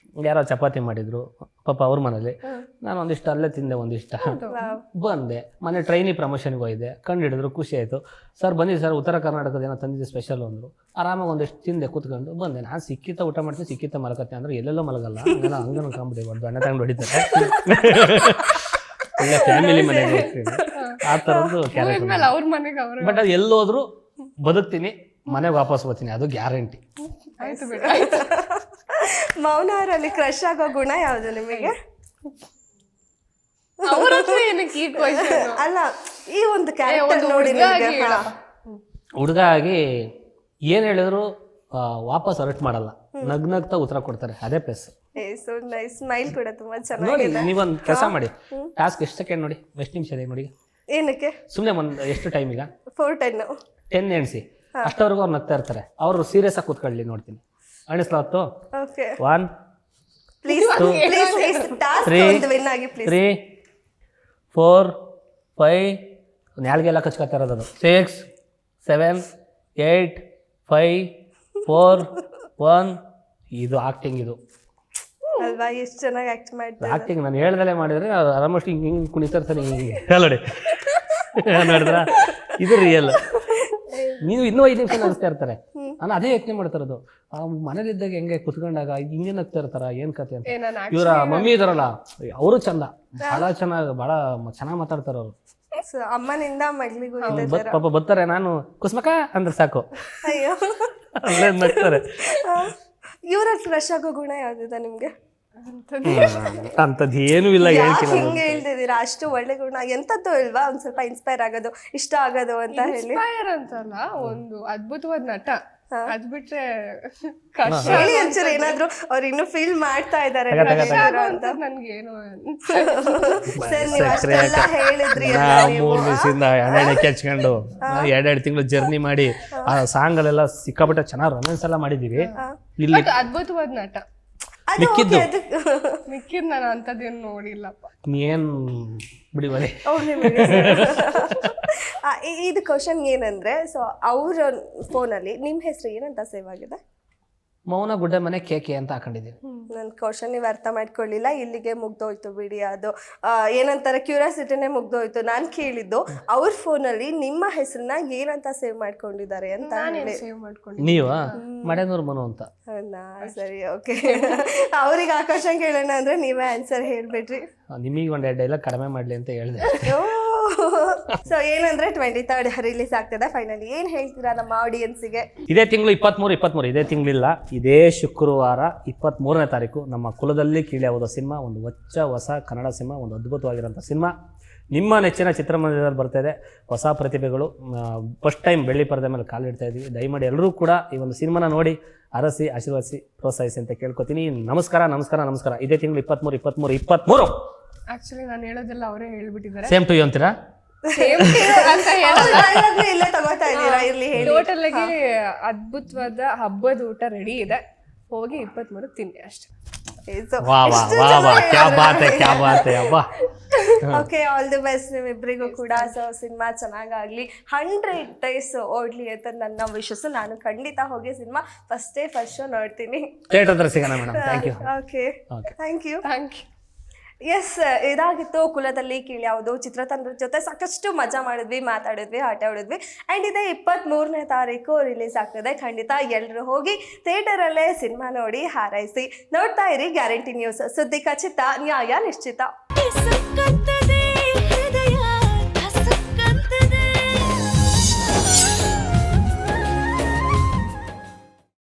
ಯಾರೋ ಚಪಾತಿ ಮಾಡಿದ್ರು ಪಾಪ ಅವ್ರ ಮನೇಲಿ. ನಾನು ಒಂದಿಷ್ಟು ಅಲ್ಲೇ ತಿಂದೆ, ಒಂದಿಷ್ಟ ಬಂದೆ. ಮನೆ ಟ್ರೈನಿ ಪ್ರಮೋಷನ್ಗೆ ಹೋಗಿದ್ದೆ, ಕಂಡು ಹಿಡಿದ್ರು, ಖುಷಿ ಆಯಿತು. ಸರ್ ಬನ್ನಿ ಸರ್, ಉತ್ತರ ಕರ್ನಾಟಕದ ಏನೋ ತಂದಿದ್ದೆ ಸ್ಪೆಷಲ್ ಅಂದರು. ಆರಾಮಾಗಿ ಒಂದಿಷ್ಟು ತಿಂದೆ, ಕೂತ್ಕೊಂಡು ಬಂದೆ. ನಾನು ಸಿಕ್ಕಿತ ಊಟ ಮಾಡ್ತೀನಿ, ಸಿಕ್ಕಿತ ಮಲಕತ್ತೆ ಅಂದ್ರೆ ಎಲ್ಲೆಲ್ಲೋ ಮಲಗಲ್ಲ. ಹಂಗೆಲ್ಲ ಹಂಗನ ಕಾಂಬಿಡಿ ಒಂದು ಅಣ್ಣ ತಗೊಂಡು ಹೊಡಿತಾರೆ. ಒಳ್ಳೆ ಫ್ಯಾಮಿಲಿ ಮನೆಗೆ ಹೋಗ್ತೀನಿ, ಆ ಥರದ್ದು ಕ್ಯಾರೆಕ್ಟರ್. ಅವ್ರ ಮನೆಗೆ ಅವ್ರ ಬಟ್ ಅದು ಎಲ್ಲೋದ್ರು ಬದುಕ್ತೀನಿ, ಮನೆಗೆ ವಾಪಸ್ ಬರ್ತೀನಿ, ಅದು ಗ್ಯಾರಂಟಿ. ಆಯ್ತು ಬಿಡ. ಮೌನ ಅವರಲ್ಲಿ ಕ್ರಶ್ ಆಗೋ ಗುಣ ಯಾವುದು ನಿಮಗೆ? ಅವ್ರ ಹತ್ರ ಏನಕ್ಕೆ ಈ ಕ್ವಶನ್? ಅಲ್ಲ, ಈ ಒಂದು ಕ್ಯಾರೆಕ್ಟರ್ ನೋಡಿ ಹುಡುಗ ಆಗಿ ಏನು ಹೇಳಿದ್ರು ವಾಪಸ್ ಅರ್ಟ್ ಮಾಡಲ್ಲ, ನಗ್ನಗ್ತಾ ಉತ್ತರ ಕೊಡ್ತಾರೆ, ಅದೇ ಪ್ಲಸ್. ಸೊ ನೈಸ್, ಸ್ಮೈಲ್ ಕೂಡ ತುಂಬಾ ನೋಡಿ, ಚೆನ್ನಾಗಿದೆ. ನೀವೊಂದು ಕೆಲಸ ಮಾಡಿ, ಟಾಸ್ಕ್ ಎಷ್ಟು ಸೆಕೆಂಡ್ ನೋಡಿ, ಎಷ್ಟು ನಿಮಿಷ ಇದೆ ನೋಡಿ. ಏನಕ್ಕೆ? ಸುಮ್ಮನೆ ಒಂದು ಎಷ್ಟು ಟೈಮ್ ಈಗ 4:10 ಎಣಿಸಿ, ಅಷ್ಟವರೆಗೂ ಅವ್ರು ನಗ್ತಾ ಇರ್ತಾರೆ. ಅವರು ಸೀರಿಯಸ್ ಆಗಿ ಕೂತ್ಕೊಳ್ಳಿ, ನೋಡ್ತೀನಿ. ಅಣಿಸ್ಲಾತ್ತು? ಓಕೆ, 1 ಪ್ಲೀಸ್ 2 ಪ್ಲೀಸ್ ಟಾಸ್ಕ್ 3 ಒಂದು ವಿನ್ ಆಗಿ ಪ್ಲೀಸ್. 3 4 5 ನಾಲ್ಗೆಲ್ಲ ಕಚ್ಕೊತಾ ಇರೋದು. 6 7 8 5 4 1. ಇದು ಆಕ್ಟಿಂಗ್, ಇದು ಅಲ್ವಾ? ಎಷ್ಟು ಚೆನ್ನಾಗಿ ಆಕ್ಟ್ ಮಾಡ್ತಾರೆ. ಆಕ್ಟಿಂಗ್ ನಾನು ಹೇಳ್ದಲ್ಲೇ ಮಾಡಿದ್ರೆ ಆಲ್ಮೋಸ್ಟ್ ಹಿಂಗೆ ಹಿಂಗೆ ಕುಣಿತಾ ಇರ್ತಾರೆ, ಹಿಂಗೆ ನೋಡಿ ನೋಡಿದ್ರ, ಇದು ರಿಯಲ್. ನೀವು ಇನ್ನೂ 5 ನಿಮಿಷ ನಗಿಸ್ತಾ ಇರ್ತಾರೆ. ನಾನು ಅದೇ ಯೋಚನೆ ಮಾಡ್ತಾ ಇರೋದು, ಆ ಮನೇಲಿದ್ದಾಗ ಹೆಂಗೆ ಕುತ್ಕೊಂಡಾಗ ಹಿಂಗೆ ನಗ್ತಾ ಇರ್ತಾರ, ಏನ್ ಕತೆ ಅಂತ. ಇವರ ಮಮ್ಮಿ ಇದಾರಲ್ಲ, ಅವರು ಚಂದ, ಭಾಳ ಚೆನ್ನಾಗಿ ಮಾತಾಡ್ತಾರ ಅವರು. ಅಮ್ಮನಿಂದ ಮಗಳಿಗೂ ಪಾಪ ಬರ್ತಾರೆ, ನಾನು ಕುಸ್ಮಕ ಅಂದ್ರೆ ಸಾಕು, ಅಯ್ಯೋ ಅಲ್ಲೇ ನಗ್ತಾರೆ. ಇವ್ರ ಕ್ರಶ್ ಆಗೋ ಗುಣ ಯಾವ್ದಿದೆ ನಿಮ್ಗೆ? ಅಂಥದ್ದು ಏನೂ ಇಲ್ಲ ಯಾಕೆ ಹೇಳ್ತಿಲ್ಲ. ಹಿಂಗೆ ಹೇಳ್ತಿದ್ದೀರಾ? ಅಷ್ಟು ಒಳ್ಳೆ ಗುಣ ಎಂತದ್ದು ಇಲ್ವಾ ಒಂದ್ ಸ್ವಲ್ಪ ಇನ್ಸ್ಪೈರ್ ಆಗೋದು, ಇಷ್ಟ ಆಗೋದು ಅಂತ ಹೇಳಿ? ಇನ್ಸ್ಪೈರ್ ಅಂತಲ್ಲ, ಒಂದು ಅದ್ಭುತವಾದ ನಟ, ಅದ್ ಬಿಟ್ರೆ ಕಷ್ಟ ಹೇಳಿ ಒಂಚೂರು ಏನಾದ್ರು ಅವ್ರು ಇನ್ನೂ ಫೀಲ್ ಮಾಡ್ತಾ ಇದಾರೆ ಅಂತ ನನ್ಗೇನು ಸರ್ ನೀವು ಅಷ್ಟೆಲ್ಲ ಹೇಳಿದ್ರಿ ಅಲ್ಲ ನೀವು. 3 ದಿವಸದಿಂದ ಎಣ್ಣೆ ಹಚ್ಕೊಂಡು 2 ತಿಂಗಳು ಜರ್ನಿ ಮಾಡಿ ಆ ಸಾಂಗ್ಗಳೆಲ್ಲ ಸಿಕ್ಕಾಪಟ್ಟೆ ಚೆನ್ನಾಗಿ ರೊಮ್ಯಾನ್ಸ್ ಎಲ್ಲ ಮಾಡಿದೀವಿ. ಇಲ್ಲಿ ಬಟ್ ಅದ್ಭುತವಾದ ನಟ, ಅದು ಮಿಕ್ಕಿದ್ದು okay, ಅದು ಮಿಕ್ಕಿದ್ ನಾನು ಅಂತದೇನು ನೋಡಿಲ್ಲಪ್ಪ. ಏನ್ ಬಿಡಿ ಬರೀ ಇದು ಕ್ವಶನ್ ಏನಂದ್ರೆ, ಸೊ ಅವ್ರ ಫೋನಲ್ಲಿ ನಿಮ್ಮ ಹೆಸರು ಏನಂತ ಸೇವ್ ಆಗಿದೆ? ಮೌನ ಗುಡ್ಡೆ ಮನೆ ಕೇಕೆ ಅಂತ ಹಾಕೊಂಡಿದ್ದೀನಿ. ನನ್ನ ಕ್ವಶನ್ ನೀವು ಅರ್ಥ ಮಾಡ್ಕೊಳ್ಳಿಲ್ಲ, ಇಲ್ಲಿಗೆ ಮುಗ್ದೋಯ್ತು ಬಿಡಿ. ಅದು ಏನಂತಾರೆ ಕ್ಯೂರಿಯಾಸಿಟಿನೇ ಮುಗ್ದೋಯ್ತು. ನಾನು ಕೇಳಿದ್ದು ಅವ್ರ ಫೋನಲ್ಲಿ ನಿಮ್ಮ ಹೆಸರನ್ನ ಏನಂತ ಸೇವ್ ಮಾಡ್ಕೊಂಡಿದ್ದಾರೆ ಅಂತ ಹೇಳಿ. ಸೇವ್ ಮಾಡ್ಕೊಂಡು ನೀವ ಮಡೆನೂರು ಮನು ಅಂತ. ಹೌದಾ? ಸರಿ, ಓಕೆ. ಅವ್ರಿಗೆ ಆ ಕ್ವಶನ್ ಕೇಳೋಣ ಅಂದ್ರೆ ನೀವೇ ಆನ್ಸರ್ ಹೇಳ್ಬಿಟ್ರಿ. ನಿಮಗೆ ಒಂದು 2 ಡೈಲಾಗ್ ಕಡಿಮೆ ಮಾಡ್ಲಿ ಅಂತ ಹೇಳಿದೆ. ಸೊ ಏನಂದ್ರೆ 23rd ರಿಲೀಸ್ ಆಗ್ತದೆ. ಫೈನಲಿ ಏನ್ ಹೇಳ್ತೀರಾ ನಮ್ಮ ಆಡಿಯನ್ಸಿಗೆ? ಇದೇ ತಿಂಗಳು 23 ಇದೇ ತಿಂಗಳಿಲ್ಲ, ಇದೇ ಶುಕ್ರವಾರ 23ನೇ ತಾರೀಕು ನಮ್ಮ ಕುಲದಲ್ಲಿ ಕೀಳ್ಯಾವುದೋ ಸಿನಿಮಾ, ಒಂದು ಹೊಸ ಕನ್ನಡ ಸಿನಿಮಾ, ಒಂದು ಅದ್ಭುತವಾಗಿರೋಂಥ ಸಿನಿಮಾ ನಿಮ್ಮ ನೆಚ್ಚಿನ ಚಿತ್ರಮಂದಿರದಲ್ಲಿ ಬರ್ತಾ ಇದೆ. ಹೊಸ ಪ್ರತಿಭೆಗಳು ಫಸ್ಟ್ ಟೈಮ್ ಬೆಳ್ಳಿ ಪರದೆ ಮೇಲೆ ಕಾಲಿಡ್ತಾ ಇದ್ದೀವಿ. ದಯಮಾಡಿ ಎಲ್ಲರೂ ಕೂಡ ಈ ಒಂದು ಸಿನಿಮಾನ ನೋಡಿ ಅರಸಿ ಆಶೀರ್ವದಿಸಿ ಪ್ರೋತ್ಸಾಹಿಸಿ ಅಂತ ಕೇಳ್ಕೊತೀನಿ. ನಮಸ್ಕಾರ. ಇದೇ ತಿಂಗಳು 23 ಆಕ್ಚುಲಿ ನಾನು ಹೇಳೋದೆಲ್ಲ ಅವರೇ ಹೇಳ್ಬಿಟ್ಟಿದ್ದಾರೆ. ಸೇಮ್ ಟು ಯು ಅಂತೀರಾ? ಅಂತ ಇಲ್ಲ ತಗೋತಾ ಇದ್ದೀರಾ? ಇರ್ಲಿ ಹೇಳಿ. ಟೋಟಲ್ ಆಗಿ ಅದ್ಭುತವಾದ ಹಬ್ಬದ ಊಟ ರೆಡಿ ಇದೆ, ಹೋಗಿ 23 ತಿನ್ನಿ ಅಷ್ಟೇ. ಓಕೆ, ಆಲ್ ದಿ ಬೆಸ್ಟ್ ನಿಮ್ಮಿಬ್ಬರಿಗೂ ಕೂಡ. ಸೊ ಸಿನಿಮಾ ಚೆನ್ನಾಗಾಗ್ಲಿ, 100 days ಓಡ್ಲಿ ಅಂತ ನನ್ನ ವಿಶಸ್. ನಾನು ಖಂಡಿತ ಹೋಗಿ ಸಿನಿಮಾ ಫಸ್ಟ್ ಶೋ ನೋಡ್ತೀನಿ. ಥಿಯೇಟರ್ ಸಿಗೋಣ madam. Thank you. Okay, thank you. Thank you. Yes, ಇದಾಗಿತ್ತು ಕುಲದಲ್ಲಿ ಕೀಳ್ಯಾವುದು. ಚಿತ್ರತಂಡದ ಜೊತೆ ಸಾಕಷ್ಟು ಮಜಾ ಮಾಡಿದ್ವಿ, ಮಾತಾಡಿದ್ವಿ, ಆಟ ಆಡಿದ್ವಿ. ಆ್ಯಂಡ್ ಇದೇ 23ನೇ ತಾರೀಕು ರಿಲೀಸ್ ಆಗ್ತದೆ. ಖಂಡಿತ ಎಲ್ಲರೂ ಹೋಗಿ ಥಿಯೇಟರಲ್ಲೇ ಸಿನಿಮಾ ನೋಡಿ ಹಾರೈಸಿ. ನೋಡ್ತಾ ಇರಿ ಗ್ಯಾರಂಟಿ ನ್ಯೂಸ್, ಸುದ್ದಿ ಖಚಿತ, ನ್ಯಾಯ ನಿಶ್ಚಿತ.